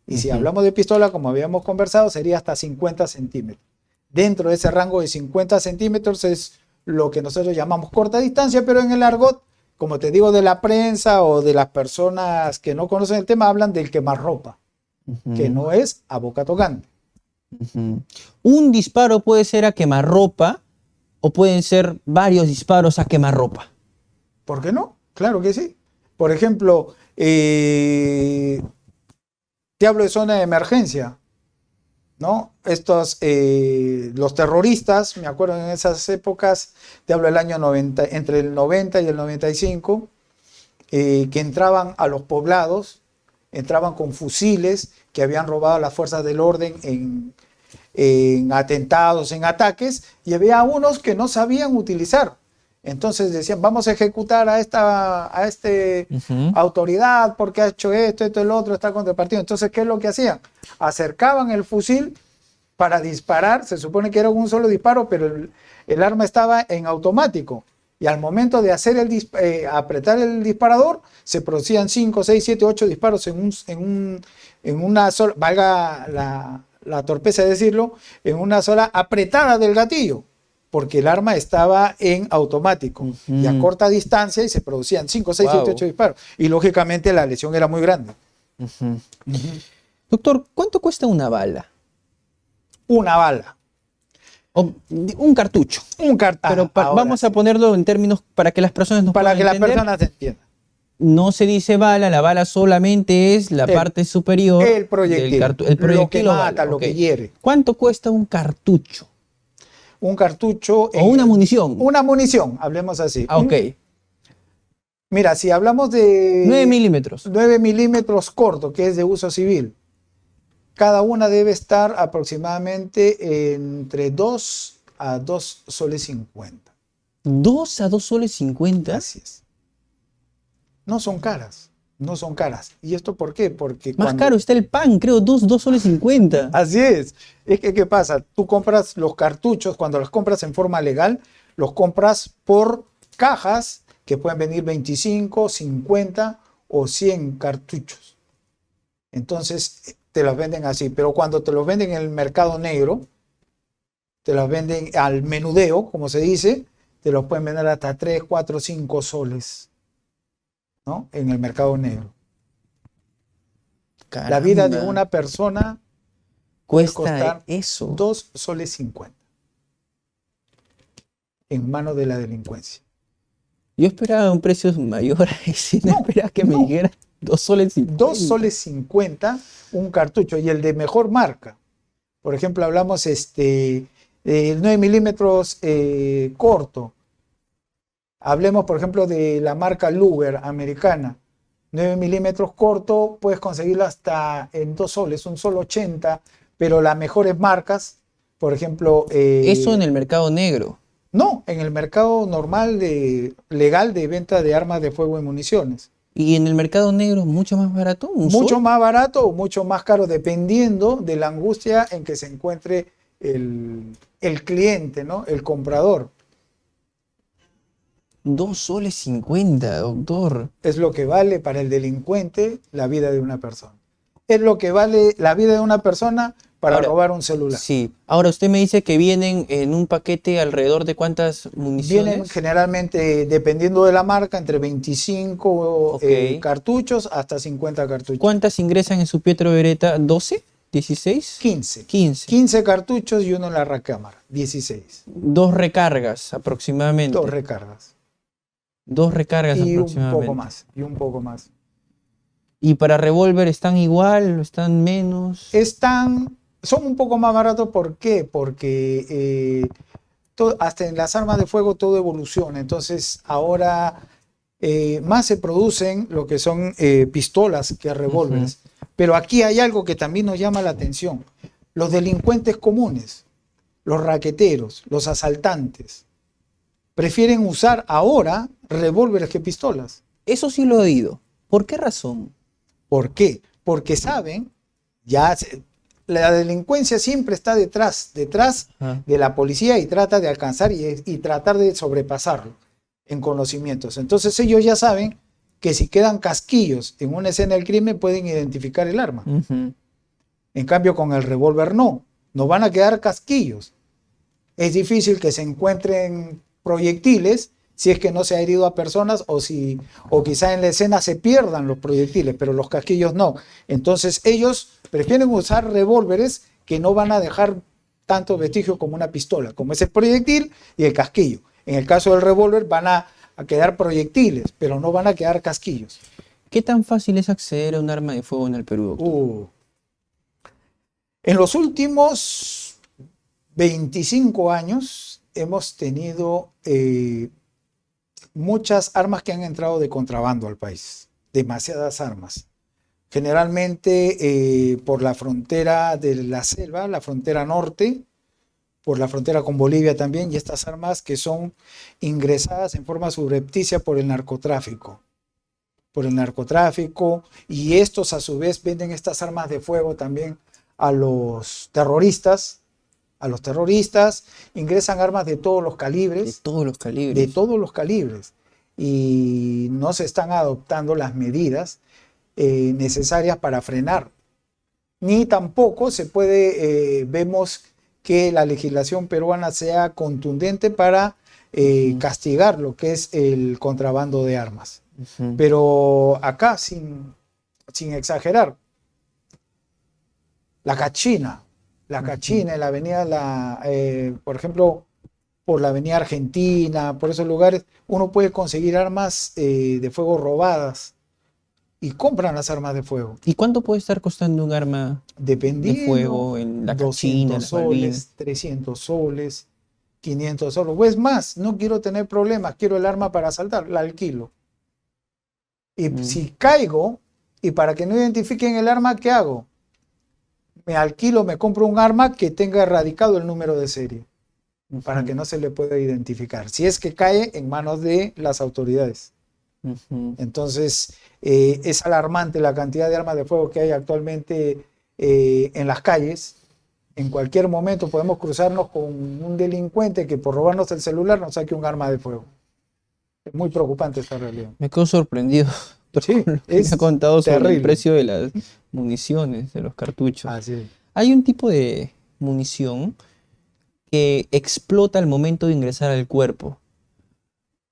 Y si hablamos de pistola, como habíamos conversado, sería hasta 50 centímetros. Dentro de ese rango de 50 centímetros es lo que nosotros llamamos corta distancia, pero en el argot, como te digo, de la prensa o de las personas que no conocen el tema, hablan del quemarropa, que no es a boca tocante. Un disparo puede ser a quemarropa o pueden ser varios disparos a quemarropa. ¿Por qué no? Claro que sí. Por ejemplo, te hablo de zona de emergencia, ¿no? Los terroristas, me acuerdo en esas épocas, te hablo del año 90, entre el 90 y el 95, que entraban a los poblados, entraban con fusiles que habían robado a las fuerzas del orden en atentados, en ataques, y había unos que no sabían utilizar. Entonces decían, vamos a ejecutar a esta autoridad porque ha hecho esto, el otro, está contra el partido. Entonces, ¿qué es lo que hacían? Acercaban el fusil para disparar, se supone que era un solo disparo, pero el arma estaba en automático. Y al momento de hacer apretar el disparador, se producían 5, 6, 7, 8 disparos en una sola, valga la torpeza de decirlo, en una sola apretada del gatillo, porque el arma estaba en automático y a corta distancia y se producían 5, 6, 7, 8 disparos. Y lógicamente la lesión era muy grande. Doctor, ¿cuánto cuesta una bala? Una bala. Un cartucho. Pero vamos a ponerlo en términos para que las personas nos puedan entender. Para que las personas entiendan. No se dice bala, la bala solamente es la parte superior. El proyectil. El proyectil lo que mata, lo que hiere. ¿Cuánto cuesta un cartucho? Un cartucho. O una munición. Una munición, hablemos así. Ok. Mira, si hablamos de 9 milímetros. 9 milímetros corto, que es de uso civil, cada una debe estar aproximadamente entre 2 a 2 soles 50. ¿2 a 2 soles 50? Así es. No son caras, no son caras. ¿Y esto por qué? Porque más caro está el pan, creo, 2 soles 50. Así es. Es que, ¿qué pasa? Tú compras los cartuchos, cuando los compras en forma legal, los compras por cajas que pueden venir 25, 50 o 100 cartuchos. Entonces, te los venden así. Pero cuando te los venden en el mercado negro, te los venden al menudeo, como se dice, te los pueden vender hasta 3, 4, 5 soles, ¿no? En el mercado negro. Caramba. La vida de una persona cuesta eso. 2 soles 50 en manos de la delincuencia. Yo esperaba un precio mayor a ese, no esperaba que me dijera 2 soles 50. 2 soles 50 un cartucho, y el de mejor marca. Por ejemplo, hablamos el 9 milímetros corto. Hablemos, por ejemplo, de la marca Luger americana. 9 milímetros corto, puedes conseguirlo hasta en 2 soles, un sol 80, pero las mejores marcas, por ejemplo... Eso en el mercado negro. No, en el mercado normal legal de venta de armas de fuego y municiones. ¿Y en el mercado negro mucho más barato? Mucho más barato o mucho más caro, dependiendo de la angustia en que se encuentre el cliente, ¿no? El comprador. 2 soles 50, doctor. Es lo que vale para el delincuente la vida de una persona. Es lo que vale la vida de una persona para robar un celular. Sí. Ahora usted me dice que vienen en un paquete alrededor de ¿cuántas municiones? Vienen generalmente, dependiendo de la marca, entre 25 cartuchos hasta 50 cartuchos. ¿Cuántas ingresan en su Pietro Beretta? ¿12? ¿16? 15. 15. 15 cartuchos y uno en la recámara. 16. 2 recargas aproximadamente. 2 recargas. 2 recargas y aproximadamente. Un poco más. ¿Y para revólver están igual o están menos? Son un poco más baratos. ¿Por qué? Porque hasta en las armas de fuego todo evoluciona. Entonces ahora más se producen lo que son pistolas que revólveres. Pero aquí hay algo que también nos llama la atención. Los delincuentes comunes, los raqueteros, los asaltantes, prefieren usar ahora revólveres que pistolas. Eso sí lo he oído. ¿Por qué razón? ¿Por qué? Porque saben, la delincuencia siempre está detrás de la policía y trata de alcanzar y tratar de sobrepasarlo en conocimientos. Entonces ellos ya saben que si quedan casquillos en una escena del crimen pueden identificar el arma. En cambio con el revólver no van a quedar casquillos. Es difícil que se encuentren proyectiles si es que no se ha herido a personas o quizá en la escena se pierdan los proyectiles, pero los casquillos no. Entonces ellos prefieren usar revólveres que no van a dejar tanto vestigio como una pistola, como es el proyectil y el casquillo. En el caso del revólver van a quedar proyectiles, pero no van a quedar casquillos. ¿Qué tan fácil es acceder a un arma de fuego en el Perú, doctor? En los últimos 25 años hemos tenido muchas armas que han entrado de contrabando al país, demasiadas armas. Generalmente por la frontera de la selva, la frontera norte, por la frontera con Bolivia también, y estas armas que son ingresadas en forma subrepticia por el narcotráfico. Y estos a su vez venden estas armas de fuego también a los terroristas. Ingresan armas de todos los calibres. De todos los calibres. De todos los calibres. Y no se están adoptando las medidas necesarias para frenar. Ni tampoco se puede, vemos que la legislación peruana sea contundente para castigar lo que es el contrabando de armas. Pero acá, sin exagerar, la cachina en la avenida, por ejemplo, por la avenida Argentina, por esos lugares, uno puede conseguir armas de fuego robadas y compran las armas de fuego. ¿Y cuánto puede estar costando un arma Dependiendo, de fuego en la cachina, 200 soles, 300 soles, 500 soles? Pues más, no quiero tener problemas, quiero el arma para asaltar, la alquilo. Y si caigo, y para que no identifiquen el arma, ¿qué hago? Me alquilo, me compro un arma que tenga erradicado el número de serie, para que no se le pueda identificar, si es que cae en manos de las autoridades. Entonces, es alarmante la cantidad de armas de fuego que hay actualmente en las calles. En cualquier momento podemos cruzarnos con un delincuente que por robarnos el celular nos saque un arma de fuego. Es muy preocupante esta realidad. Me quedo sorprendido. Sí, me ha contado sobre terrible. el precio de las municiones, de los cartuchos. Así es. Hay un tipo de munición que explota al momento de ingresar al cuerpo.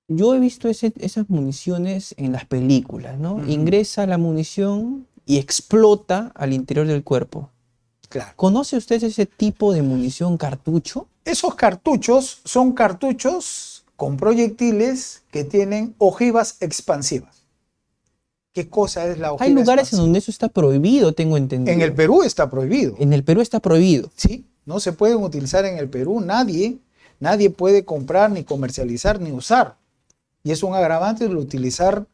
Yo he visto esas municiones en las películas, ¿no? Ingresa la munición y explota al interior del cuerpo. Claro. ¿Conoce usted ese tipo de munición cartucho? Esos cartuchos son cartuchos con proyectiles que tienen ojivas expansivas. ¿Qué cosa es la ojiva Hay lugares expansiva? en donde eso está prohibido, tengo entendido. En el Perú está prohibido. En el Perú está prohibido. Sí, no se pueden utilizar en el Perú. Nadie puede comprar, ni comercializar, ni usar. Y es un agravante el utilizar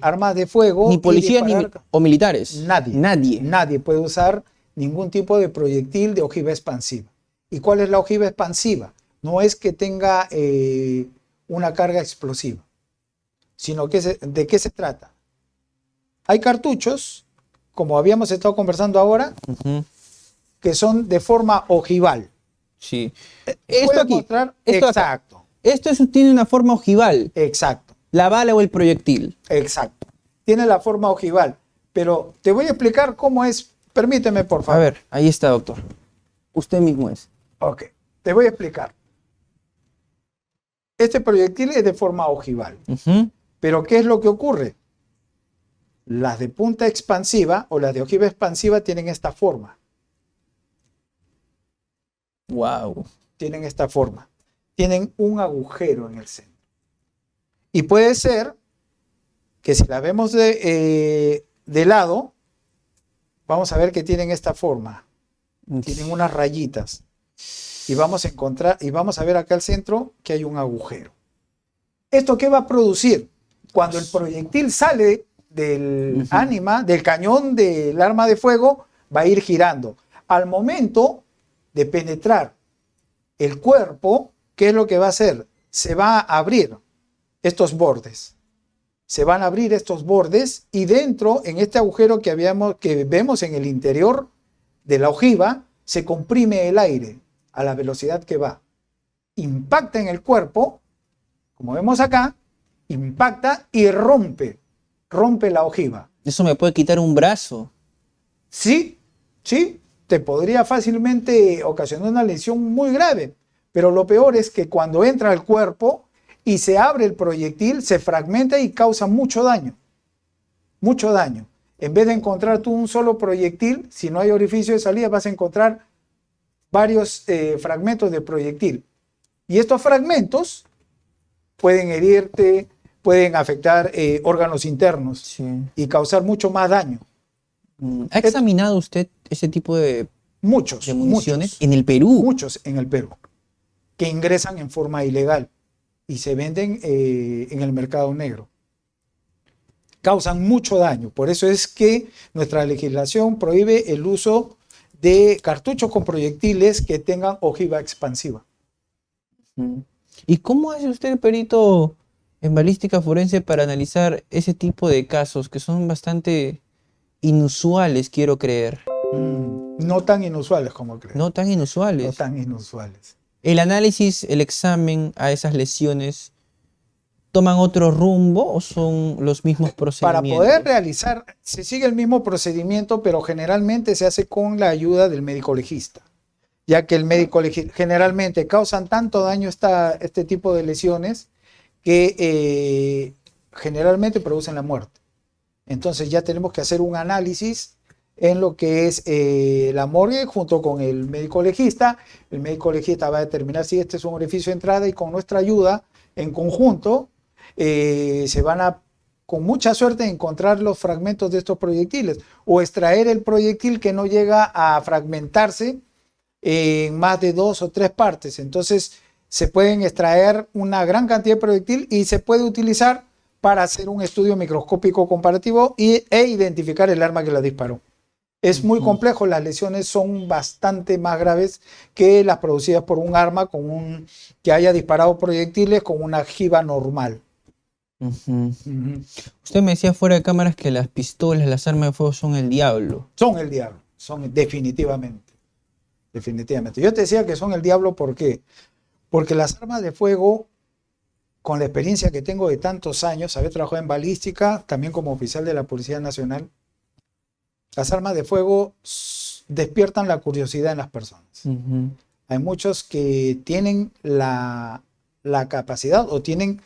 armas de fuego. Ni policías o militares. Nadie puede usar ningún tipo de proyectil de ojiva expansiva. ¿Y cuál es la ojiva expansiva? No es que tenga una carga explosiva, sino que ¿de qué se trata? Hay cartuchos, como habíamos estado conversando ahora, que son de forma ojival. Sí. Esto aquí. Exacto. Esto tiene una forma ojival. Exacto. La bala o el proyectil. Exacto. Tiene la forma ojival. Pero te voy a explicar cómo es. Permíteme, por favor. A ver, ahí está, doctor. Usted mismo es. Ok. Te voy a explicar. Este proyectil es de forma ojival. Pero ¿qué es lo que ocurre? Las de punta expansiva o las de ojiva expansiva tienen esta forma. Wow. Tienen esta forma. Tienen un agujero en el centro. Y puede ser que si la vemos de lado, vamos a ver que tienen esta forma. Tienen unas rayitas. Y vamos a encontrar, y vamos a ver acá al centro que hay un agujero. ¿Esto qué va a producir? Cuando el proyectil sale del ánima, del cañón del arma de fuego, va a ir girando. Al momento de penetrar el cuerpo, ¿qué es lo que va a hacer? Se va a abrir estos bordes. Se van a abrir estos bordes y dentro, en este agujero que vemos en el interior de la ojiva, se comprime el aire a la velocidad que va. Impacta en el cuerpo, como vemos acá, impacta y rompe la ojiva. Eso me puede quitar un brazo. Sí, te podría fácilmente ocasionar una lesión muy grave, pero lo peor es que cuando entra al cuerpo y se abre el proyectil, se fragmenta y causa mucho daño. Mucho daño. En vez de encontrar tú un solo proyectil, si no hay orificio de salida, vas a encontrar varios fragmentos de proyectil. Y estos fragmentos pueden herirte, pueden afectar órganos internos y causar mucho más daño. ¿Ha examinado usted ese tipo de muchos, de municiones muchos, en el Perú. muchos en el Perú, que ingresan en forma ilegal y se venden en el mercado negro. Causan mucho daño. Por eso es que nuestra legislación prohíbe el uso de cartuchos con proyectiles que tengan ojiva expansiva. ¿Y cómo hace usted, perito en balística forense, para analizar ese tipo de casos que son bastante inusuales, quiero creer? No tan inusuales como creen. No tan inusuales. No tan inusuales. ¿El análisis, el examen a esas lesiones toman otro rumbo o son los mismos Para procedimientos? poder realizar, se sigue el mismo procedimiento, pero generalmente se hace con la ayuda del médico legista, ya que el médico legista generalmente causan tanto daño este tipo de lesiones que generalmente producen la muerte. Entonces ya tenemos que hacer un análisis en lo que es la morgue junto con el médico legista. El médico legista va a determinar si este es un orificio de entrada y con nuestra ayuda en conjunto se van a, con mucha suerte, encontrar los fragmentos de estos proyectiles o extraer el proyectil que no llega a fragmentarse en más de 2 o 3 partes. Entonces se pueden extraer una gran cantidad de proyectil y se puede utilizar para hacer un estudio microscópico comparativo e identificar el arma que la disparó. Es muy complejo, las lesiones son bastante más graves que las producidas por un arma que haya disparado proyectiles con una ojiva normal. Usted me decía fuera de cámaras que las pistolas, las armas de fuego son el diablo. Son el diablo, son definitivamente. Definitivamente. Yo te decía que son el diablo, ¿por qué? Porque las armas de fuego, con la experiencia que tengo de tantos años, había trabajado en balística, también como oficial de la Policía Nacional, las armas de fuego despiertan la curiosidad en las personas. Hay muchos que tienen la capacidad o tienen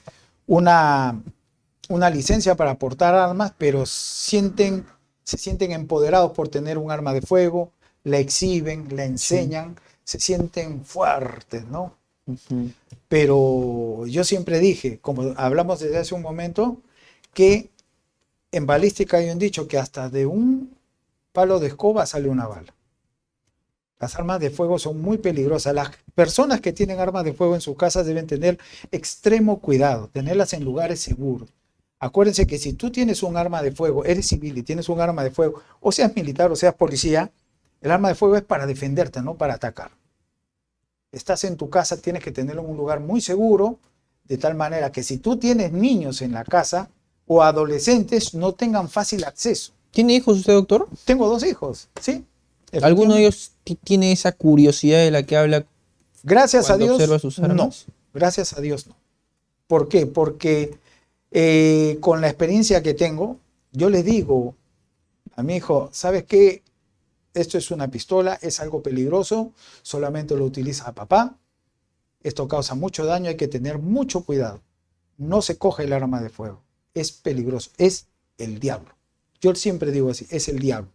una licencia para portar armas, pero se sienten empoderados por tener un arma de fuego, la exhiben, la enseñan, se sienten fuertes, ¿no? Pero yo siempre dije, como hablamos desde hace un momento, que en balística hay un dicho que hasta de un palo de escoba sale una bala. Las armas de fuego son muy peligrosas. Las personas que tienen armas de fuego en sus casas deben tener extremo cuidado, tenerlas en lugares seguros. Acuérdense que si tú tienes un arma de fuego, eres civil y tienes un arma de fuego, o seas militar o seas policía, el arma de fuego es para defenderte, no para atacar. Estás en tu casa, tienes que tenerlo en un lugar muy seguro, de tal manera que si tú tienes niños en la casa o adolescentes, no tengan fácil acceso. ¿Tiene hijos usted, doctor? Tengo 2 hijos, ¿sí? ¿Alguno de ellos tiene esa curiosidad de la que habla? Gracias a Dios, observa sus armas? no. Gracias a Dios, no. ¿Por qué? Porque con la experiencia que tengo, yo le digo a mi hijo, ¿sabes qué? Esto es una pistola, es algo peligroso, solamente lo utiliza papá. Esto causa mucho daño, hay que tener mucho cuidado. No se coge el arma de fuego, es peligroso, es el diablo. Yo siempre digo así, es el diablo.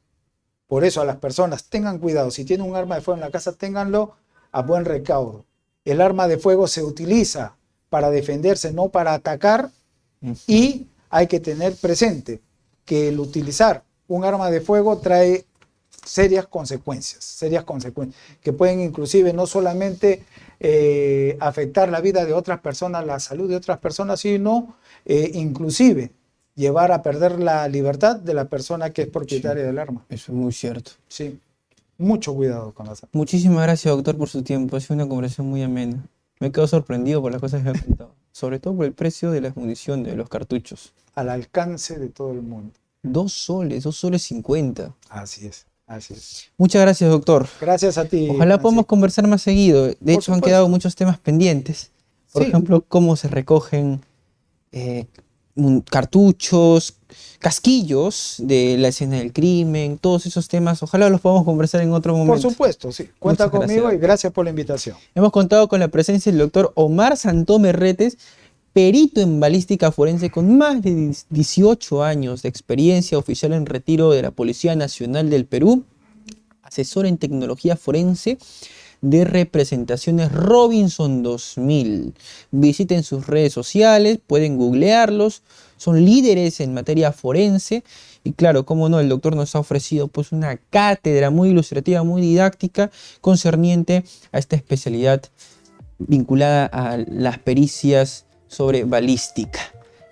Por eso a las personas, tengan cuidado, si tienen un arma de fuego en la casa, ténganlo a buen recaudo. El arma de fuego se utiliza para defenderse, no para atacar, y hay que tener presente que el utilizar un arma de fuego trae serias consecuencias, que pueden inclusive no solamente afectar la vida de otras personas, la salud de otras personas, sino inclusive llevar a perder la libertad de la persona que es propietaria del arma. Eso es muy cierto. Sí, mucho cuidado con las armas. Muchísimas gracias, doctor, por su tiempo. Ha sido una conversación muy amena. Me quedo sorprendido por las cosas que ha contado. Sobre todo por el precio de las municiones, de los cartuchos. Al alcance de todo el mundo. 2 soles, 2 soles 50. Así es, así es. Muchas gracias, doctor. Gracias a ti. Ojalá podamos conversar más seguido. De hecho, han supuesto. quedado muchos temas pendientes. Por Sí. ejemplo, cómo se recogen cartuchos, casquillos de la escena del crimen, todos esos temas. Ojalá los podamos conversar en otro momento. Por supuesto, sí. Cuenta Muchas conmigo gracias. y gracias por la invitación. Hemos contado con la presencia del doctor Omar Santome Retes, perito en balística forense con más de 18 años de experiencia, oficial en retiro de la Policía Nacional del Perú, asesor en tecnología forense de Representaciones Robinson 2000. Visiten sus redes sociales, pueden googlearlos, son líderes en materia forense Y claro, cómo no, el doctor nos ha ofrecido pues una cátedra muy ilustrativa, muy didáctica, concerniente a esta especialidad vinculada a las pericias sobre balística.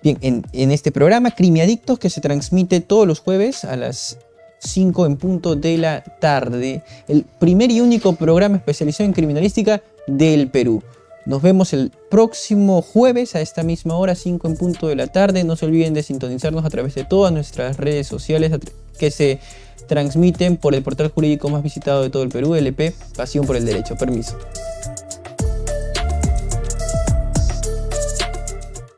Bien, en este programa Crimiadictos, que se transmite todos los jueves a las 5 en punto de la tarde, el primer y único programa especializado en criminalística del Perú. Nos vemos el próximo jueves a esta misma hora, 5 en punto de la tarde. No se olviden de sintonizarnos a través de todas nuestras redes sociales que se transmiten por el portal jurídico más visitado de todo el Perú, LP Pasión por el Derecho. Permiso.